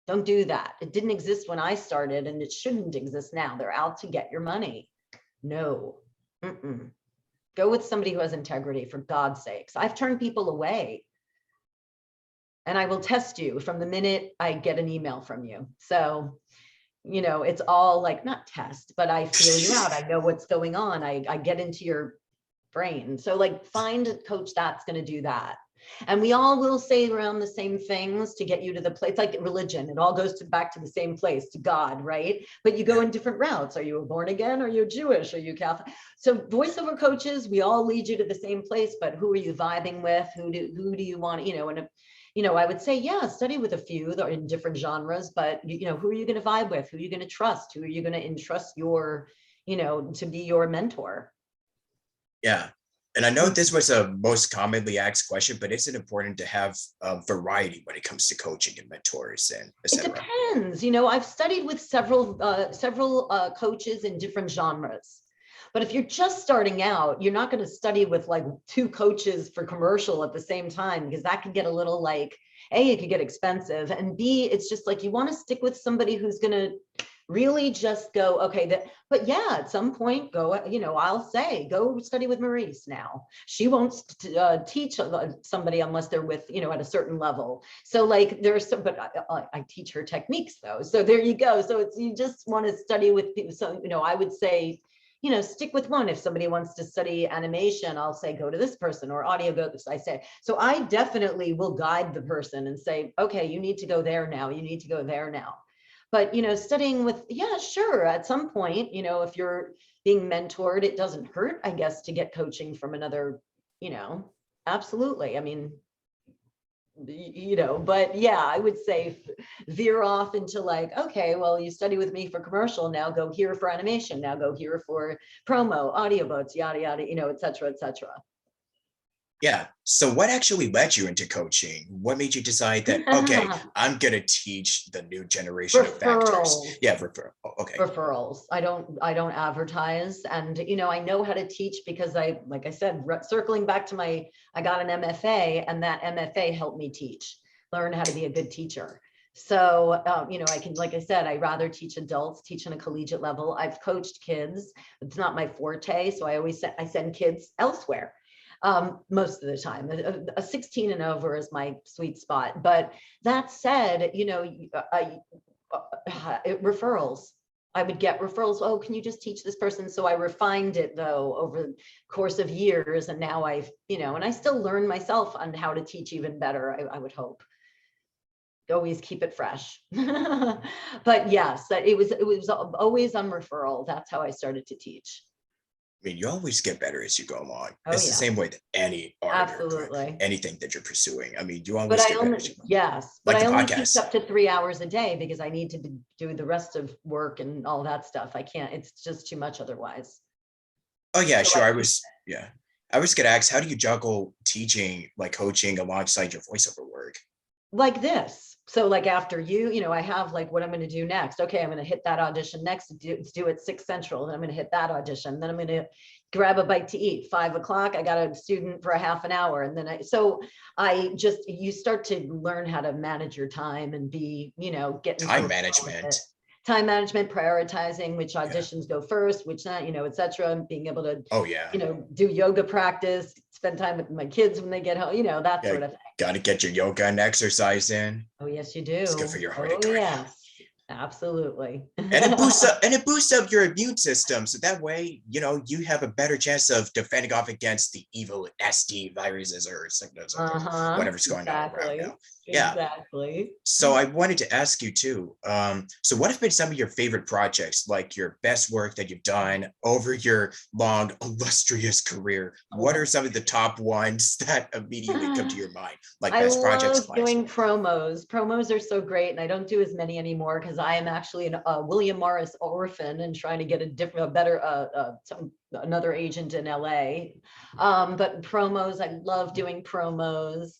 Don't do that. It didn't exist when I started, and it shouldn't exist now. They're out to get your money. No. Mm-mm. Go with somebody who has integrity, for God's sakes. I've turned people away, and I will test you from the minute I get an email from you. So, it's all like, not test, but I feel you out. I know what's going on. I get into your brain. So like, find a coach that's going to do that. And we all will say around the same things to get you to the place, like religion. It all goes back to the same place, to God, right? But you go in different routes. Are you a born again? Are you Jewish? Are you Catholic? So voiceover coaches, we all lead you to the same place, but who are you vibing with? Who do you want, and I would say, yeah, study with a few that are in different genres, but who are you going to vibe with? Who are you going to trust? Who are you going to entrust to be your mentor? Yeah. And I know this was a most commonly asked question, but isn't it important to have variety when it comes to coaching and mentors and et It cetera? depends. I've studied with several coaches in different genres. But if you're just starting out, you're not going to study with like two coaches for commercial at the same time, because that could get a little like, A, it could get expensive, and B, it's just like you want to stick with somebody who's going to really just go, okay, but yeah, at some point, go, I'll say, go study with Maurice now. She won't teach somebody unless they're with, at a certain level. So like there's some, but I teach her techniques though. So there you go. So it's, you just want to study with people. So, I would say, stick with one. If somebody wants to study animation, I'll say, go to this person, or audio, go this, I say. So I definitely will guide the person and say, okay, you need to go there now. You need to go there now. But, studying with, yeah, sure. At some point, if you're being mentored, it doesn't hurt, I guess, to get coaching from another, absolutely. I mean, but yeah, I would say veer off into like, okay, well, you study with me for commercial, now go here for animation, now go here for promo, audio boats, yada, yada, et cetera, et cetera. Yeah. So what actually led you into coaching? What made you decide that, okay, I'm going to teach the new generation of actors? Yeah, okay. Referrals. I don't advertise. And, I know how to teach because like I said, circling back to I got an MFA, and that MFA helped me learn how to be a good teacher. So, I can, like I said, I rather teach adults, teach on a collegiate level. I've coached kids. It's not my forte. So I send kids elsewhere. Most of the time, a 16 and over is my sweet spot. But that said, referrals. I would get referrals. Oh, can you just teach this person? So I refined it though over the course of years. And now I've, and I still learn myself on how to teach even better. I would hope. Always keep it fresh. But yes, it was always on referral. That's how I started to teach. I mean, you always get better as you go along. Oh, it's yeah. the same way that any art, absolutely, or anything that you're pursuing. I mean, you always get better. Yes, like but I only podcast. teach up to 3 hours a day because I need to do the rest of work and all that stuff. I can't. It's just too much otherwise. Oh yeah, so sure. I was gonna ask, how do you juggle teaching, like coaching, alongside your voiceover work? Like this. So like after I have like what I'm going to do next. Okay, I'm going to hit that audition next. Let's do it 6 Central. Then I'm going to hit that audition. Then I'm going to grab a bite to eat. 5 o'clock. I got a student for a half an hour. And then you start to learn how to manage your time and be, get time management. Time management, prioritizing which auditions go first, which not, et cetera, being able to, do yoga practice, spend time with my kids when they get home, that sort of thing. Got to get your yoga and exercise in. Oh, yes, you do. It's good for your heart and cardio. Yes, absolutely. And it boosts up your immune system. So that way, you have a better chance of defending off against the evil nasty viruses or sickness or whatever's going on around now. Yeah, exactly. So I wanted to ask you too. So what have been some of your favorite projects, like your best work that you've done over your long, illustrious career? What are some of the top ones that immediately come to your mind? Like best projects? I love doing promos. Promos are so great, and I don't do as many anymore because I am actually a William Morris orphan and trying to get another agent in LA. But promos, I love doing promos.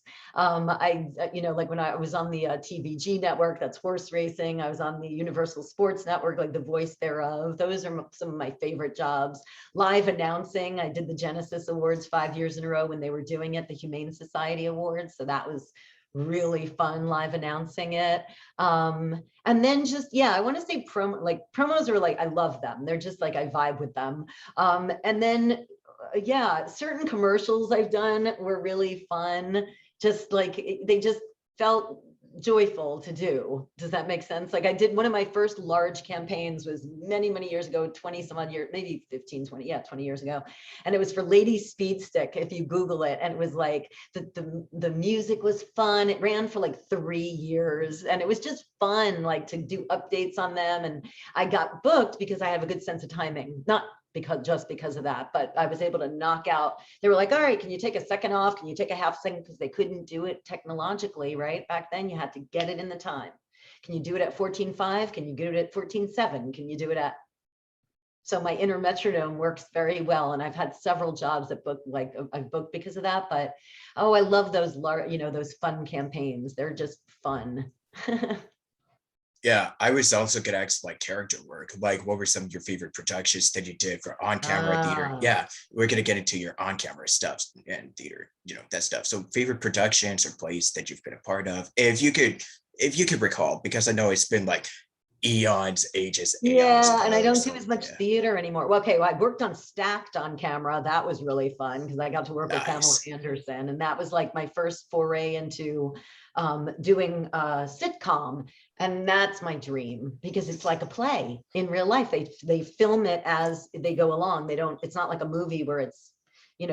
Like when I was on the TVG network, that's horse racing. I was on the Universal Sports Network, like the voice thereof. Those are some of my favorite jobs. Live announcing. I did the Genesis Awards 5 years in a row when they were doing it, the Humane Society Awards. So that was really fun live announcing it. And then just, yeah, I want to say promos are like, I love them. They're just like, I vibe with them. And then, yeah, certain commercials I've done were really fun. Just like, they just felt joyful to do. Does that make sense? Like I did one of my first large campaigns was many, many years ago, 20 some odd years, maybe 15, 20, yeah, 20 years ago. And it was for Lady Speed Stick, if you Google it. And it was like, the music was fun. It ran for like 3 years and it was just fun, like to do updates on them. And I got booked because I have a good sense of timing, not because of that, but I was able to knock out. They were like, all right, can you take a second off? Can you take a half second? Because they couldn't do it technologically, right? Back then you had to get it in the time. Can you do it at 14.5? Can you do it at 14.7? Can you do it at? So my inner metronome works very well. And I've had several jobs that I've booked because of that, but oh, I love those those fun campaigns. They're just fun. Yeah, I was also gonna ask like character work. Like, what were some of your favorite productions that you did for on-camera theater? Yeah, we're gonna get into your on-camera stuff and theater, that stuff. So, favorite productions or plays that you've been a part of, if you could recall, because I know it's been like eons, ages. Yeah, and I don't do as much theater anymore. Well, okay, well, I worked on Stacked on camera. That was really fun because I got to work with Pamela Anderson, and that was like my first foray into doing a sitcom. And that's my dream because it's like a play in real life. They film it as they go along. It's not like a movie where it's,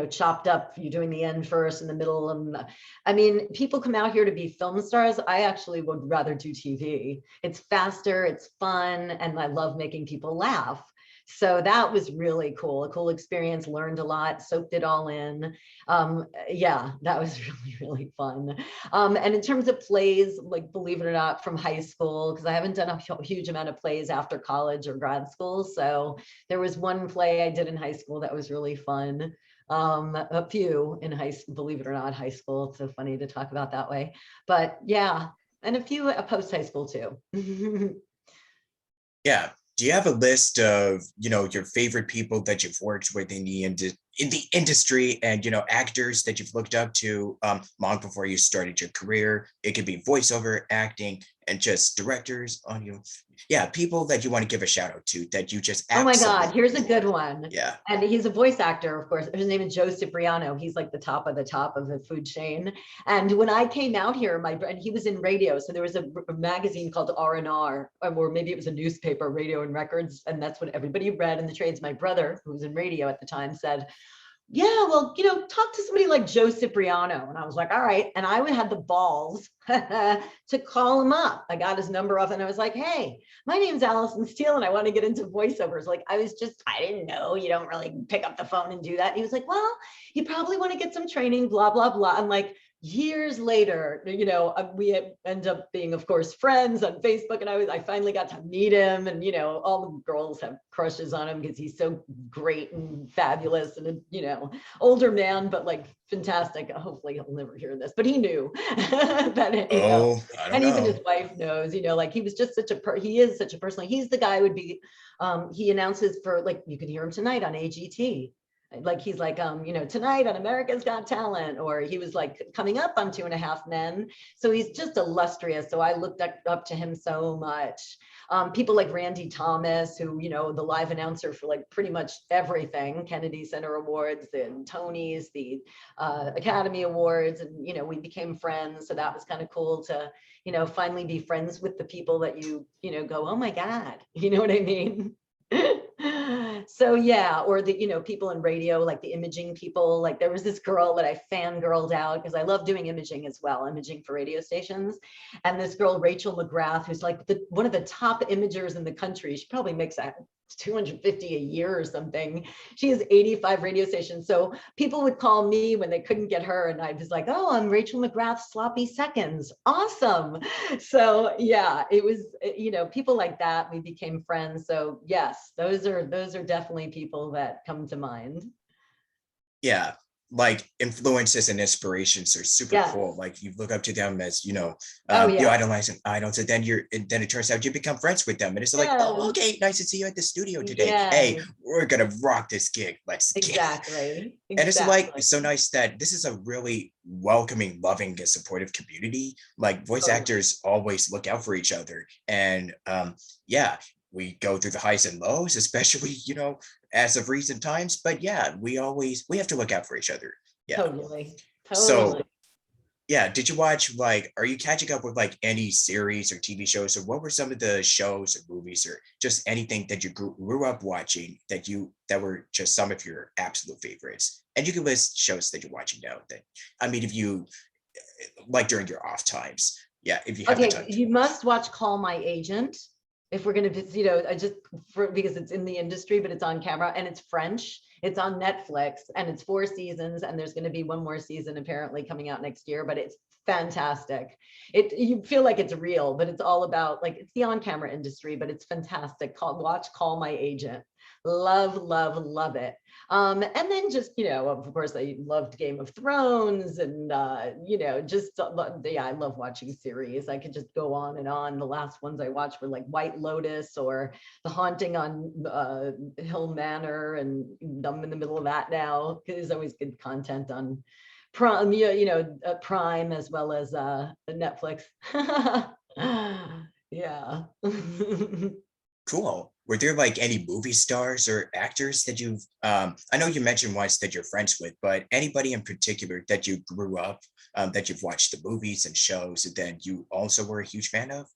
chopped up. You're doing the end first and the middle. And I mean, people come out here to be film stars. I actually would rather do TV. It's faster, it's fun, and I love making people laugh. So that was really cool, a cool experience, learned a lot, soaked it all in. Yeah, that was really, really fun. And in terms of plays, like, believe it or not, from high school, because I haven't done a huge amount of plays after college or grad school. So there was one play I did in high school that was really fun. A few in high school, believe it or not, high school. It's so funny to talk about that way, but yeah, and a few post high school too. Yeah. Do you have a list of, your favorite people that you've worked with in the industry and, actors that you've looked up to long before you started your career? It could be voiceover, acting, and just directors on you. Yeah, people that you want to give a shout out to that you just oh my God, here's a good one. Yeah. And he's a voice actor, of course. His name is Joe Cipriano. He's like the top of the food chain. And when I came out here, and he was in radio. So there was a magazine called R&R, or maybe it was a newspaper, Radio and Records. And that's what everybody read in the trades. My brother, who was in radio at the time, said, yeah, well, talk to somebody like Joe Cipriano. And I was like, all right. And I had the balls to call him up. I got his number off and I was like, hey, my name's Alyson Steel and I want to get into voiceovers. Like, I didn't know, you don't really pick up the phone and do that. And he was like, well, you probably want to get some training, blah, blah, blah. I'm like, years later, we end up being, of course, friends on Facebook. And I finally got to meet him, and, all the girls have crushes on him because he's so great and fabulous and, older man, but like fantastic. Hopefully he'll never hear this, but he knew that, and even his wife knows, like he was just he is such a person. Like, he's the guy who would be, he announces for, like, you can hear him tonight on AGT. Like, he's like, tonight on America's Got Talent, or he was like coming up on 2.5 Men. So he's just illustrious. So I looked up to him so much. People like Randy Thomas, who, the live announcer for like pretty much everything, Kennedy Center Awards, the Tonys, the Academy Awards. And, we became friends. So that was kind of cool to, finally be friends with the people that you go, oh my God, you know what I mean? So yeah, or the, people in radio, like the imaging people. Like, there was this girl that I fangirled out because I love doing imaging as well, imaging for radio stations. And this girl, Rachel McGrath, who's like one of the top imagers in the country. She probably makes 250 a year or something. She has 85 radio stations. So people would call me when they couldn't get her, and I was like, oh, I'm Rachel McGrath's sloppy seconds. Awesome. So yeah, it was, people like that, we became friends. So yes, those are definitely people that come to mind. Yeah. like influences and inspirations are super Yes. cool. Like you look up to them as, Oh you yeah. idolize and idols, and then it turns out you become friends with them. And it's like, oh, Yes. okay, nice to see you at the studio today. Hey, Yes. we're gonna rock this gig. Let's get. Exactly. And it's like Exactly. so nice that this is a really welcoming, loving, and supportive community. Like voice Totally. actors always look out for each other. And yeah, we go through the highs and lows, especially, as of recent times. But yeah, we have to look out for each other. Yeah. Totally. Totally. So yeah, did you watch, like, are you catching up with like any series or TV shows, or what were some of the shows or movies or just anything that you grew up watching that were just some of your absolute favorites? And you can list shows that you're watching now that, I mean, if you like during your off times. Yeah, if you have the Okay, time to. you must watch Call My Agent if we're going to, I just, because it's in the industry, but it's on camera and it's French. It's on Netflix and it's 4 seasons, and there's going to be one more season apparently coming out next year, but it's fantastic. You feel like it's real, but it's all about, like, it's the on-camera industry, but it's fantastic. Watch Call My Agent. Love, love, love it. And then just, of course, I loved Game of Thrones, and, yeah, I love watching series. I could just go on and on. The last ones I watched were like White Lotus or The Haunting on Hill Manor, and I'm in the middle of that now. There's always good content on Prime, Prime, as well as Netflix. Yeah. Cool. Were there like any movie stars or actors that you've I know you mentioned once that you're friends with, but anybody in particular that you grew up, that you've watched the movies and shows that you also were a huge fan of?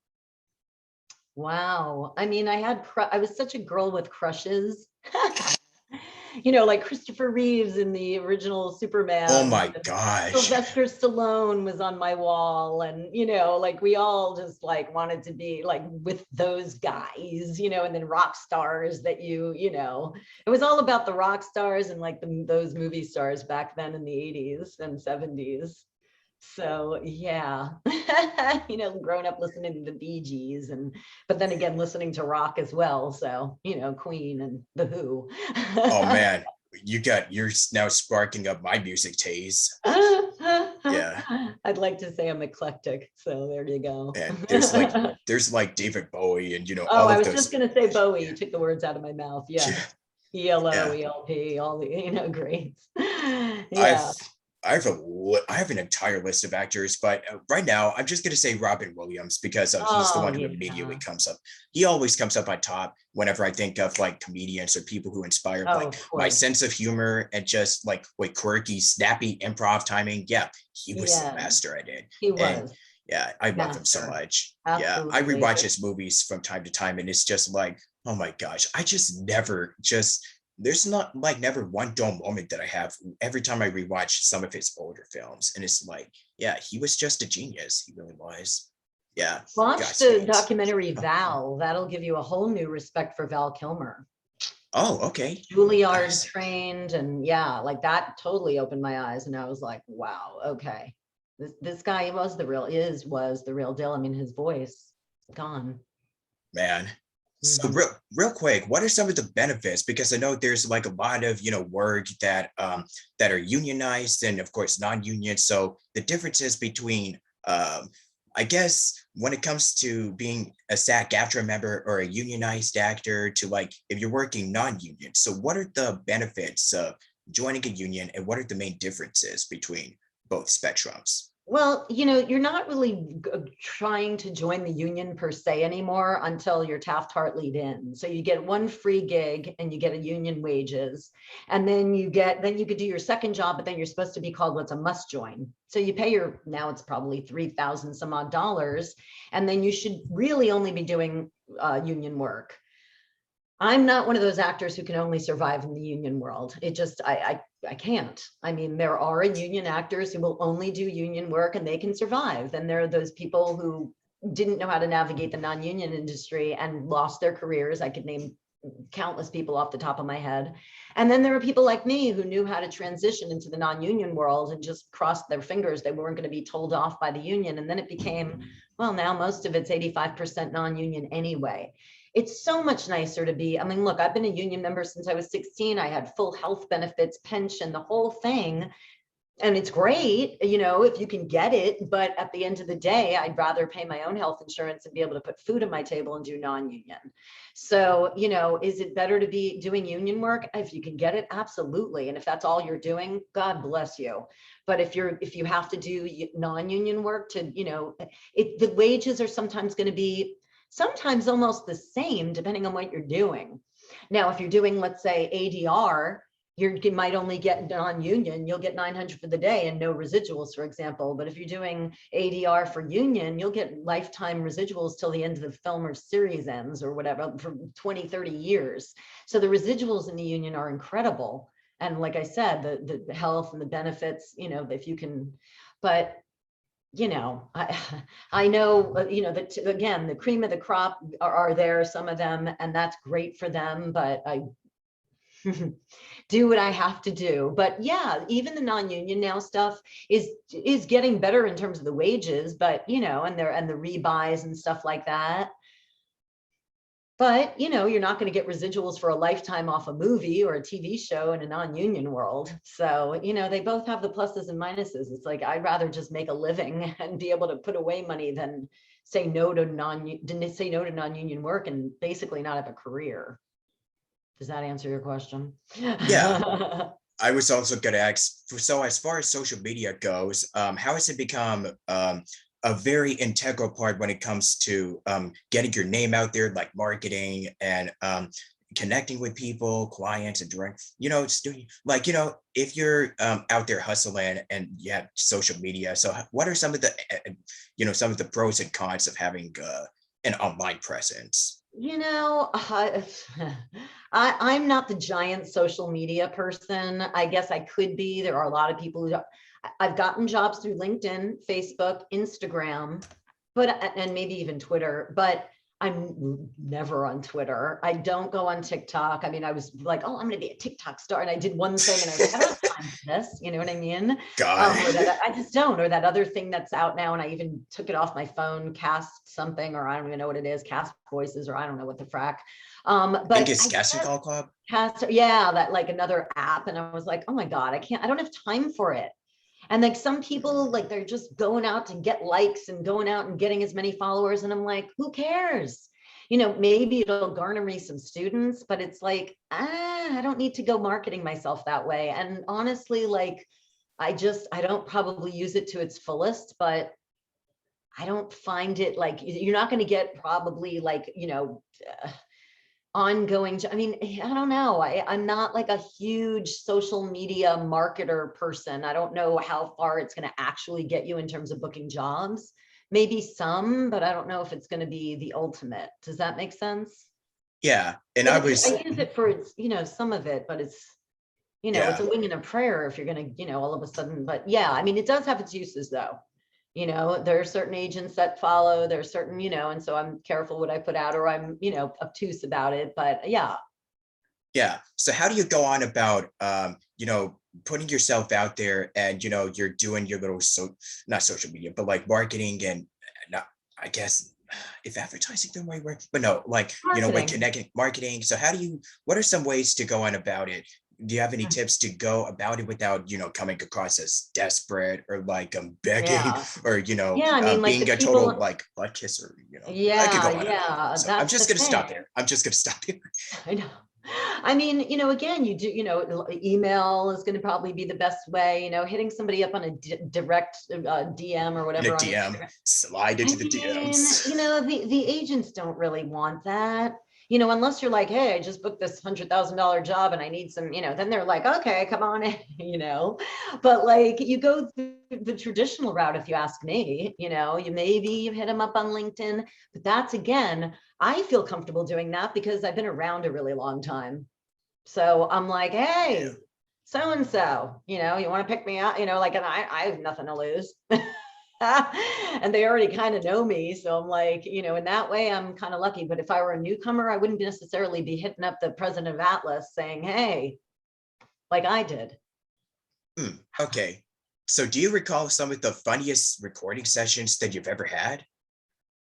Wow. I mean, I was such a girl with crushes. Like Christopher Reeves in the original Oh Superman. my gosh. Sylvester Stallone was on my wall, and like we all just like wanted to be like with those guys, and then rock stars that it was all about the rock stars and like those movie stars back then in the 80s and 70s. So yeah, growing up listening to the Bee Gees, but then again listening to rock as well. So Queen and the Who. Oh man, you're now sparking up my music taste. Yeah. I'd like to say I'm eclectic, so there you go. And there's like David Bowie and Oh, all I of was those. just gonna say Bowie. Yeah. You took the words out of my mouth. Yeah. Yes. ELO, Yeah. ELP, all the greats. Yeah. I've I have an entire list of actors, but right now I'm just gonna say Robin Williams because he's the Oh one who immediately yeah. comes up. He always comes up on top whenever I think of like comedians or people who inspired Oh, like of my course. sense of humor and just like quirky, snappy improv timing. Yeah, he was the Yeah, master at it, he and was yeah, I love him so master. much. Yeah, I Absolutely. rewatch his movies from time to time, and it's just like, oh my gosh, I just never just there's not like never one dull moment that I have every time I rewatch some of his older films. And it's like, yeah, he was just a genius. He really was. Yeah. Watch God's the hands. documentary Oh, Val. That'll give you a whole new respect for Val Kilmer. oh, okay. Juilliard Nice. trained, and yeah, like that totally opened my eyes, and I was like, wow, okay. This guy was the real deal. I mean, his voice gone. Man. So Mhm. real quick, what are some of the benefits? Because I know there's like a lot of work that are unionized and of course non-union. So the differences between I guess when it comes to being a SAG-AFTRA member or a unionized actor to like if you're working non-union. So what are the benefits of joining a union and what are the main differences between both spectrums? Well, you're not really trying to join the union per se anymore until you're Taft-Hartley'd in. So you get one free gig and you get a union wages. And then you could do your second job, but then you're supposed to be called what's a must join. So you pay now it's probably 3,000 some odd dollars. And then you should really only be doing union work. I'm not one of those actors who can only survive in the union world. It just, I can't. I mean, there are union actors who will only do union work and they can survive. Then there are those people who didn't know how to navigate the non-union industry and lost their careers. I could name countless people off the top of my head. And then there are people like me who knew how to transition into the non-union world and just crossed their fingers. They weren't going to be told off by the union. And then it became, well, now most of it's 85% non-union anyway. it's so much nicer to be, I mean, look, I've been a union member since I was 16. I had full health benefits, pension, the whole thing. And it's great, you know, if you can get it, but at the end of the day, I'd rather pay my own health insurance and be able to put food on my table and do non-union. So, you know, is it better to be doing union work? If you can get it, absolutely. And if that's all you're doing, God bless you. But if you have to do non-union work to, you know, the wages are sometimes going to be sometimes almost the same depending on what you're doing. Now, if you're doing, let's say, ADR, you might only get non-union, you'll get 900 for the day and no residuals, for example. But if you're doing ADR for union, you'll get lifetime residuals till the end of the film or series ends or whatever for 20, 30 years. So the residuals in the union are incredible. And like I said, the health and the benefits, you know, if you can, but you know, I know, you know, that again, the cream of the crop are there, some of them, and that's great for them, but I do what I have to do. But yeah, even the non-union now stuff is getting better in terms of the wages, but you know, and the rebuys and stuff like that. But you know, you're not going to get residuals for a lifetime off a movie or a TV show in a non-union world. So, you know, they both have the pluses and minuses. It's like I'd rather just make a living and be able to put away money than say no to non-union work and basically not have a career. Does that answer your question? Yeah. I was also going to ask, so as far as social media goes, how has it become a very integral part when it comes to getting your name out there, like marketing and connecting with people, clients, and direct, you know, like, you know, if you're out there hustling and you have social media, so what are some of the, you know, some of the pros and cons of having an online presence? You know, I'm not the giant social media person. I guess I could be. There are a lot of people who I've gotten jobs through LinkedIn, Facebook, Instagram, but and maybe even Twitter, but I'm never on Twitter. I don't go on TikTok. I mean, I was like, oh, I'm going to be a TikTok star. And I did one thing and I was like, I don't have time for this. You know what I mean? Or that I just don't, or that other thing that's out now. And I even took it off my phone, Cast something, or I don't even know what it is, Cast Voices, or I don't know what the frack. But I think it's Casting Call Club. Cast, yeah, that like another app. And I was like, oh my God, I don't have time for it. And like some people, like they're just going out to get likes and going out and getting as many followers. And I'm like, who cares? You know, maybe it'll garner me some students, but it's like, I don't need to go marketing myself that way. And honestly, like, I don't probably use it to its fullest, but I don't find it like, you're not going to get probably like, you know, ongoing. I mean, I don't know. I'm not like a huge social media marketer person. I don't know how far it's going to actually get you in terms of booking jobs. Maybe some, but I don't know if it's going to be the ultimate. Does that make sense? Yeah. And I was, use it for its, you know, some of it, but it's, you know, it's a wing and a prayer if you're going to, you know, all of a sudden, but yeah, I mean, it does have its uses though. You know, there are certain agents that follow, there's certain, you know, and so I'm careful what I put out, or I'm, you know, obtuse about it, but yeah. Yeah. So how do you go on about, you know, putting yourself out there and, you know, you're doing your little, not social media, but like marketing and not, I guess, if advertising the right word, but no, like, you know, when connecting marketing. So what are some ways to go on about it? Do you have any tips to go about it without, you know, coming across as desperate or like begging or, you know, I mean, like being a total like butt kisser, you know? I could go on and on. So I'm just going to stop there. I'm just going to stop here. I know. I mean, you know, again, you know, email is going to probably be the best way, you know, hitting somebody up on a direct DM or whatever. In a DM, slide into the DMs. You know, the agents don't really want that. You know, unless you're like, hey, I just booked this $100,000 job and I need some, you know, then they're like, okay, come on in, you know, but like you go through the traditional route, if you ask me, you know, you hit them up on LinkedIn, but that's again, I feel comfortable doing that because I've been around a really long time. So I'm like, hey, so-and-so, you know, you want to pick me out, you know, like, and I have nothing to lose. And they already kind of know me. So I'm like, you know, in that way, I'm kind of lucky. But if I were a newcomer, I wouldn't necessarily be hitting up the president of Atlas saying, hey, like I did. Okay. So do you recall some of the funniest recording sessions that you've ever had?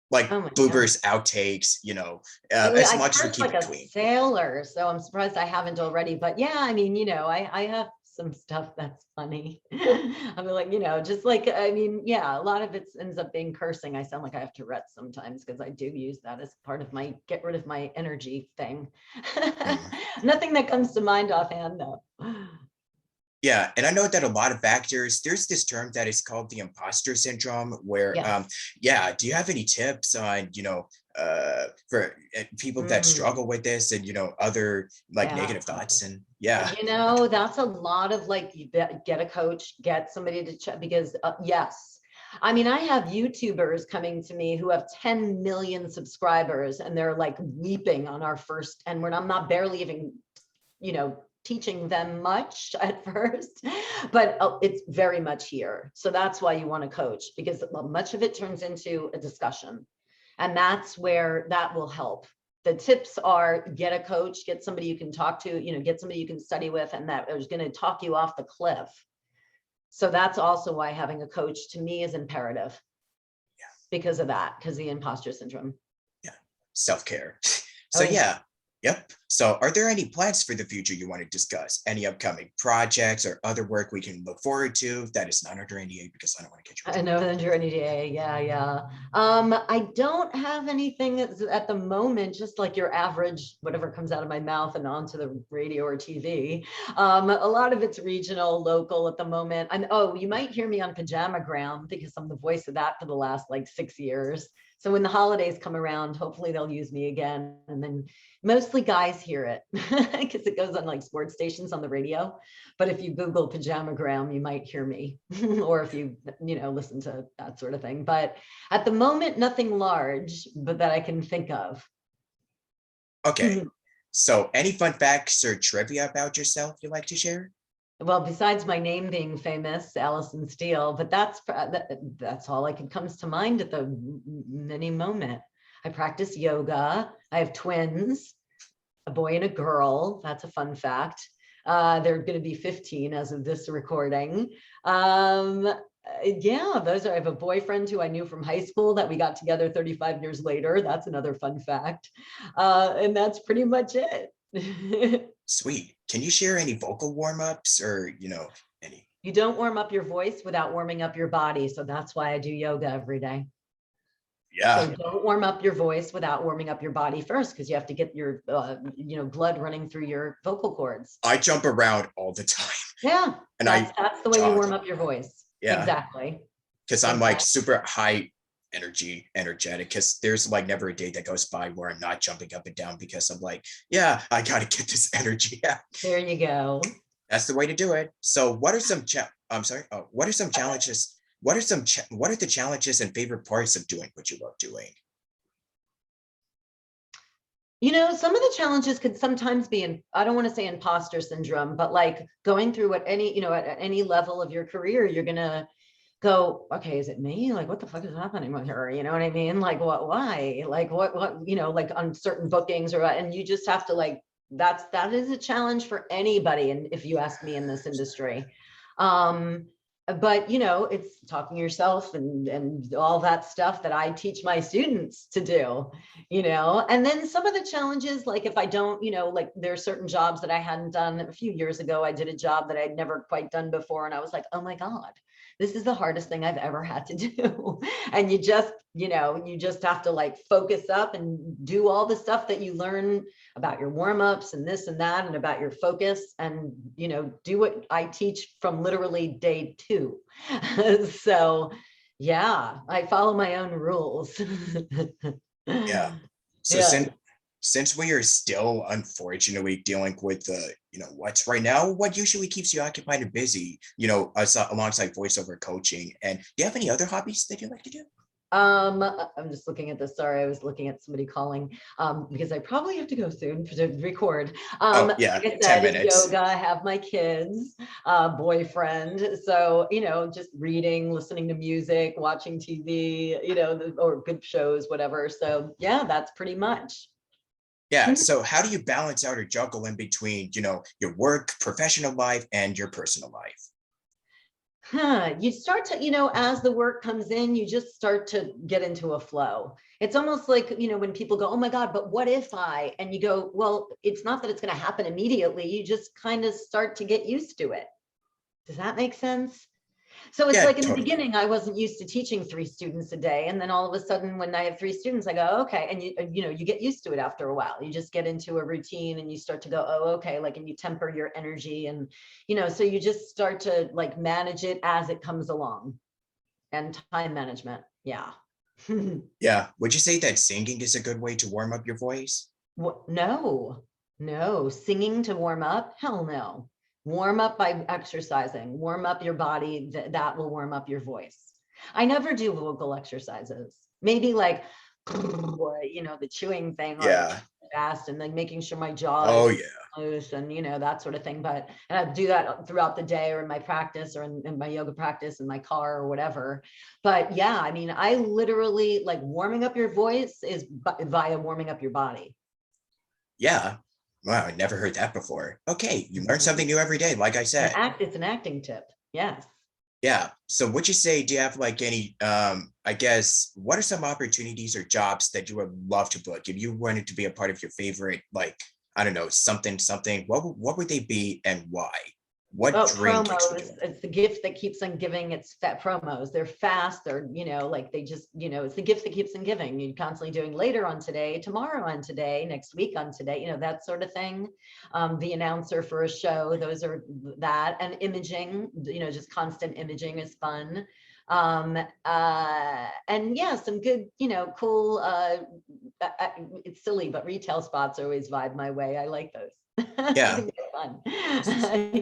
like Oh my God. bloopers, outtakes, as I much as we curse keep like it a clean. sailor, so I'm surprised I haven't already. But yeah, I mean, I have some stuff that's funny. I mean, like, just like, I mean, yeah, a lot of it ends up being cursing. I sound like I have Tourette's sometimes because I do use that as part of my get rid of my energy thing. Mm. Nothing that comes to mind offhand, though. Yeah, and I know that a lot of actors, there's this term that is called the imposter syndrome, where, Yes. yeah, do you have any tips on, for people that Mm, struggle with this and, other like yeah. negative thoughts? And yeah, That's a lot of like, get a coach, get somebody to check, because yes. I mean, I have YouTubers coming to me who have 10 million subscribers and they're like weeping on our first, and I'm not barely even, teaching them much at first, but it's very much here. So that's why you want to coach, because much of it turns into a discussion. And that's where that will help. The tips are get a coach, get somebody you can talk to, get somebody you can study with, and that is going to talk you off the cliff. So that's also why having a coach to me is imperative, because of that, because the imposter syndrome. yeah, self-care. So Oh yeah. yeah, yep. So are there any plans for the future you want to discuss? Any upcoming projects or other work we can look forward to that is not under NDA, because I don't want to get you in I trouble. know the journey day. Yeah, yeah. I don't have anything at the moment, just like your average, whatever comes out of my mouth and onto the radio or TV. A lot of it's regional, local at the moment. And oh, you might hear me on Pajamagram because I'm the voice of that for the last like 6 years. So when the holidays come around, hopefully they'll use me again. And then mostly guys hear it because it goes on like sports stations on the radio. But if you Google Pajamagram, you might hear me, or if you, listen to that sort of thing. But at the moment, nothing large, but that I can think of. Okay. So any fun facts or trivia about yourself you'd like to share? Well, besides my name being famous, Alyson Steel, but that's all like it comes to mind at the many moment. I practice yoga. I have twins, a boy and a girl. That's a fun fact. They're going to be 15 as of this recording. Yeah, I have a boyfriend who I knew from high school that we got together 35 years later. That's another fun fact. And that's pretty much it. Sweet. Can you share any vocal warm-ups or, any? You don't warm up your voice without warming up your body. So that's why I do yoga every day. Yeah, So don't warm up your voice without warming up your body first, because you have to get your, blood running through your vocal cords. I jump around all the time Yeah, and I that's the way you jog. warm up your voice. Yeah, Exactly. because I'm like Exactly. super high energetic, because there's like never a day that goes by where I'm not jumping up and down, because I'm like, yeah, I got to get this energy out. There you go. That's the way to do it. So what are some I'm sorry. Oh, what are some challenges? What are the challenges and favorite parts of doing what you love doing? Some of the challenges could sometimes be I don't want to say imposter syndrome, but like going through at any level of your career, you're going to go, okay, is it me? Like, what the fuck is happening with her? You know what I mean? Like, why? Like, what, like on certain bookings and you just have to like, that is a challenge for anybody. And if you ask me in this industry, but it's talking yourself and all that stuff that I teach my students to do, and then some of the challenges, like if I don't, like there are certain jobs that I hadn't done a few years ago. I did a job that I'd never quite done before. And I was like, oh my God, this is the hardest thing I've ever had to do. And you just have to like focus up and do all the stuff that you learn about your warm-ups and this and that, and about your focus, and do what I teach from literally day 2. So yeah, I follow my own rules. Yeah. So Yeah. since we are still unfortunately dealing with the, what's right now, what usually keeps you occupied and busy, alongside voiceover coaching, and do you have any other hobbies that you like to do? I'm just looking at this. Sorry, I was looking at somebody calling because I probably have to go soon to record. Oh yeah, Like I 10 said, minutes. yoga, I have my kids, boyfriend. So, just reading, listening to music, watching TV, or good shows, whatever. So yeah, that's pretty much. Yeah. So how do you balance out or juggle in between, your work, professional life, and your personal life? You start to, as the work comes in, you just start to get into a flow. It's almost like, when people go, oh my God, but what if and you go, well, it's not that it's going to happen immediately. You just kind of start to get used to it. Does that make sense? So it's Yeah, like in the totally. beginning, I wasn't used to teaching 3 students a day. And then all of a sudden, when I have 3 students, I go, okay. And you get used to it after a while. You just get into a routine and you start to go, oh, okay. Like, and you temper your energy and, so you just start to like manage it as it comes along, and time management. Yeah. Yeah. Would you say that singing is a good way to warm up your voice? No, no, singing to warm up? Hell no. Warm up by exercising. Warm up your body. That will warm up your voice. I never do vocal exercises. Maybe like, the chewing thing, like Yeah. fast, and like making sure my jaw Oh, is yeah. loose, and that sort of thing. And I do that throughout the day, or in my practice, or in my yoga practice, in my car, or whatever. But yeah, I mean, I literally, like, warming up your voice is via warming up your body. Yeah. Wow, I never heard that before. Okay, you learn something new every day, like I said. It's an acting tip. Yes. Yeah. So would you say, do you have like any, I guess, what are some opportunities or jobs that you would love to book? If you wanted to be a part of your favorite, like, I don't know, something, what would they be and why? What Oh, dream gigs would you promos. want? It's the gift that keeps on giving. It's promos. They're fast. They're, like they just, it's the gift that keeps on giving. You're constantly doing later on today, tomorrow on today, next week on today, that sort of thing. The announcer for a show, those are that. And imaging, just constant imaging is fun. And yeah, some good, cool, it's silly, but retail spots always vibe my way. I like those. I Yeah. think they're fun.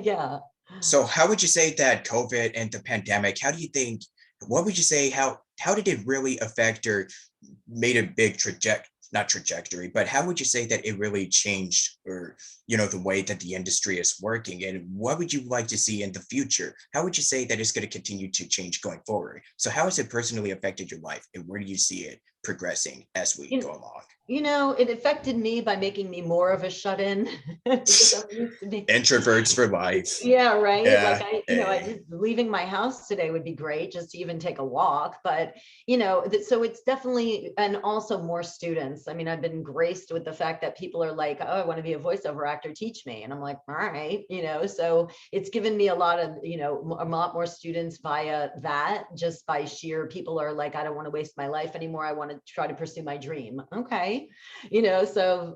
Yeah. So how would you say that COVID and the pandemic, how do you think, what would you say, how did it really affect or made a big not trajectory, but how would you say that it really changed or, the way that the industry is working? And what would you like to see in the future? How would you say that it's going to continue to change going forward? So how has it personally affected your life and where do you see it progressing as we go along? It affected me by making me more of a shut-in because I'm used to be Introverts for life. Yeah, right. Like Yeah. I Hey. just leaving my house today would be great, just to even take a walk. But so it's definitely, and also more students. I mean, I've been graced with the fact that people are like, oh, I want to be a voiceover actor, teach me. And I'm like, all right, so it's given me a lot of, a lot more students via that, just by sheer, people are like, I don't want to waste my life anymore. I want to try to pursue my dream. Okay. So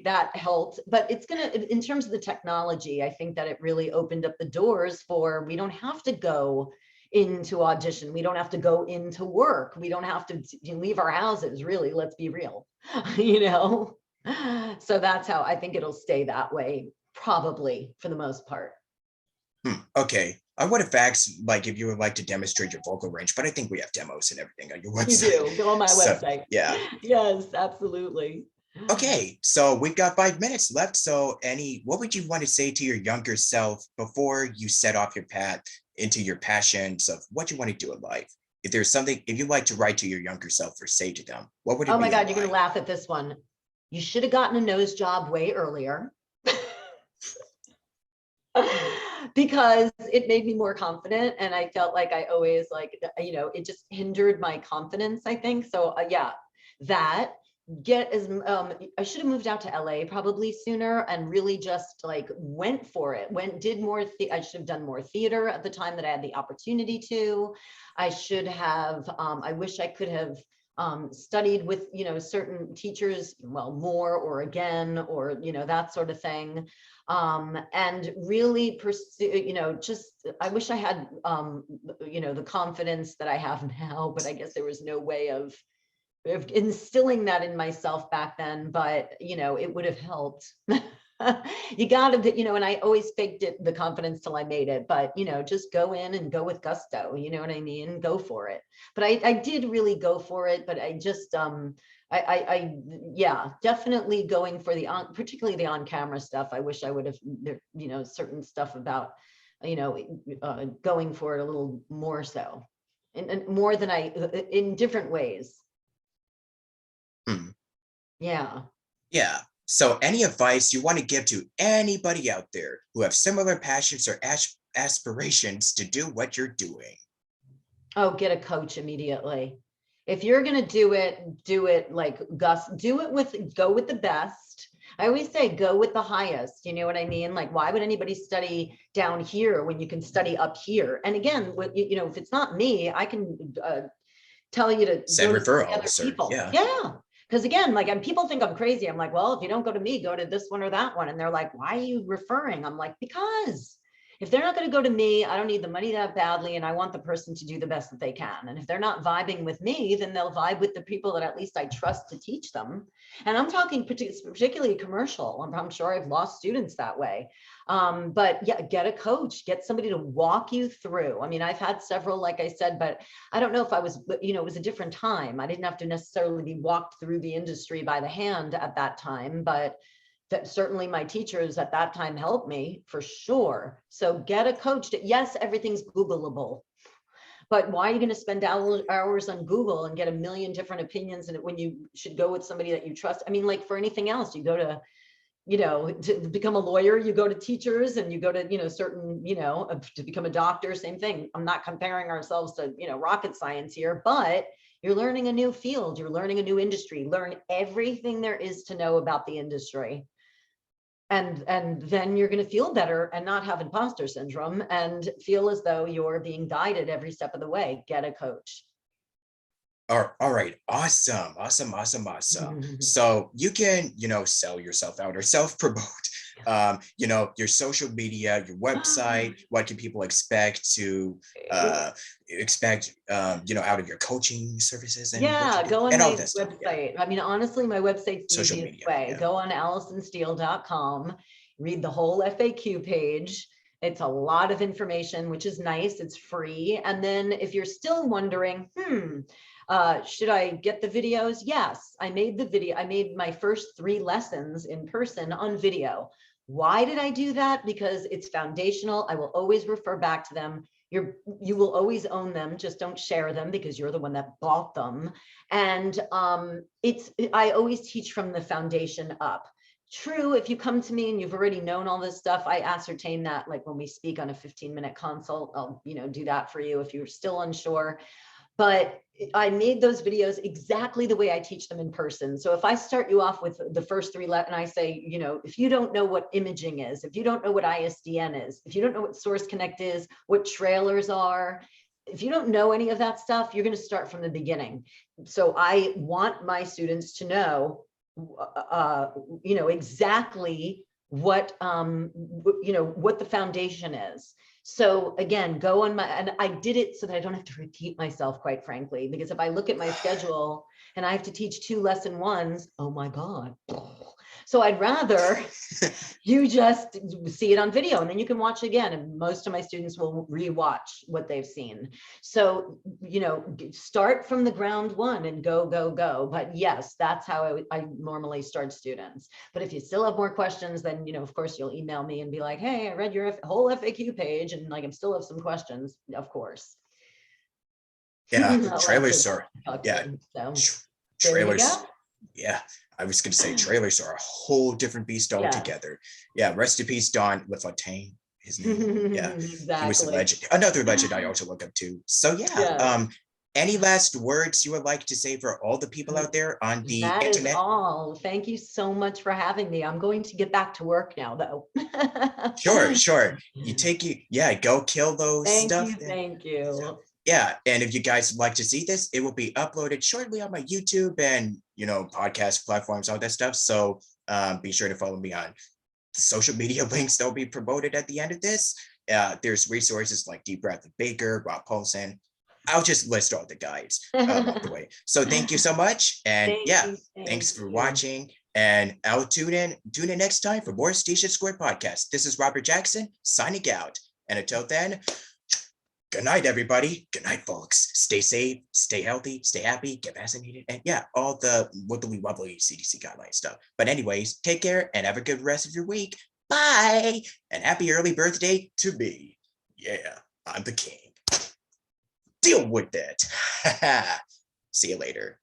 that helped. But it's gonna, in terms of the technology, I think that it really opened up the doors for, we don't have to go into audition, we don't have to go into work, we don't have to leave our houses, really, let's be real. So that's how I think it'll stay that way, probably, for the most part. Okay. I would have asked like if you would like to demonstrate your vocal range, but I think we have demos and everything on your You website. do, go on my So website. yeah. Yes, absolutely. Okay. So we've got 5 minutes left. So what would you want to say to your younger self before you set off your path into your passions of what you want to do in life? If there's something, if you'd like to write to your younger self or say to them, what would it Oh my be and God, you're gonna why? laugh at this one. You should have gotten a nose job way earlier. Because it made me more confident, and I felt like I always, like, it just hindered my confidence, I think. So yeah, that get as I should have moved out to LA probably sooner, and really just like went for it, did more. I should have done more theater at the time that I had the opportunity to. I should have, I wish I could have studied with, certain teachers, well, more, or again, or, that sort of thing. And really pursue, just, I wish I had, the confidence that I have now, but I guess there was no way of instilling that in myself back then, but, it would have helped. You gotta, and I always faked it, the confidence, till I made it, but, just go in and go with gusto, you know what I mean? Go for it. But I did really go for it, but I just, yeah, definitely going for particularly the on-camera stuff. I wish I would have, certain stuff about, going for it a little more so, and more than in different ways. Hmm. Yeah. Yeah. So any advice you want to give to anybody out there who have similar passions or aspirations to do what you're doing? Oh, get a coach immediately. If you're going to do it like Gus, go with the best. I always say go with the highest. You know what I mean? Like, why would anybody study down here when you can study up here? And again, if it's not me, I can tell you to Send go to other referrals, or people. yeah. Yeah. Because again, like, and people think I'm crazy. I'm like, well, if you don't go to me, go to this one or that one. And they're like, why are you referring? I'm like, because if they're not going to go to me, I don't need the money that badly. And I want the person to do the best that they can. And if they're not vibing with me, then they'll vibe with the people that at least I trust to teach them. And I'm talking particularly commercial. I'm sure I've lost students that way. But yeah, get a coach, get somebody to walk you through. I mean, I've had several, like I said, but I don't know if I was, it was a different time. I didn't have to necessarily be walked through the industry by the hand at that time, but that certainly my teachers at that time helped me for sure. So get a coach. Yes, everything's Googleable, but why are you going to spend hours on Google and get a million different opinions and when you should go with somebody that you trust? I mean, like for anything else, you go to, to become a lawyer, you go to teachers and you go to, certain, to become a doctor, same thing. I'm not comparing ourselves to, rocket science here, but you're learning a new field, you're learning a new industry, learn everything there is to know about the industry. And then you're going to feel better and not have imposter syndrome and feel as though you're being guided every step of the way. Get a coach. All right. Awesome. So you can, sell yourself out or self-promote, your social media, your website. What can people expect to out of your coaching services? And yeah, go on my website. Yeah. I mean, honestly, my website's the Social easiest media, way. yeah. Go on AlysonSteel.com, read the whole FAQ page. It's a lot of information, which is nice. It's free. And then if you're still wondering, should I get the videos? Yes, I made the video. I made my first 3 lessons in person on video. Why did I do that? Because it's foundational. I will always refer back to them. You will always own them. Just don't share them because you're the one that bought them. And I always teach from the foundation up. True, if you come to me and you've already known all this stuff, I ascertain that, like when we speak on a 15-minute consult, I'll do that for you if you're still unsure. But I made those videos exactly the way I teach them in person. So if I start you off with the first 3 and I say, if you don't know what imaging is, if you don't know what ISDN is, if you don't know what Source Connect is, what trailers are, if you don't know any of that stuff, you're going to start from the beginning. So I want my students to know, exactly what, what the foundation is. So again, go on and I did it so that I don't have to repeat myself, quite frankly, because if I look at my schedule and I have to teach 2 lesson 1s, oh my God. So I'd rather you just see it on video and then you can watch again. And most of my students will rewatch what they've seen. So, start from the ground one and go. But yes, that's how I normally start students. But if you still have more questions, then, of course, you'll email me and be like, hey, I read your whole FAQ page and like, I still have some questions, of course. Yeah, trailers are, trailers. Yeah, I was going to say trailers are a whole different beast altogether. Yeah, rest in peace, Don LaFontaine. His name. Yeah, exactly. He was a legend. Another legend I also look up to. So yeah. Any last words you would like to say for all the people out there on the internet? That is all. Thank you so much for having me. I'm going to get back to work now, though. Sure. Go kill those stuff. Thank you. Yeah, and if you guys would like to see this, it will be uploaded shortly on my YouTube and podcast platforms, all that stuff. So be sure to follow me on the social media links that will be promoted at the end of this. There's resources like Deep Breath of Baker, Rob Paulson. I'll just list all the guides along the way. So thank you so much, and thanks for watching. And I'll tune in next time for more Station Square podcast. This is Robert Jackson signing out, and until then. Good night, everybody. Good night, folks. Stay safe, stay healthy, stay happy, get vaccinated, and all the wibbly wobbly CDC guideline stuff. But anyways, take care and have a good rest of your week. Bye, and happy early birthday to me. Yeah, I'm the king. Deal with it. See you later.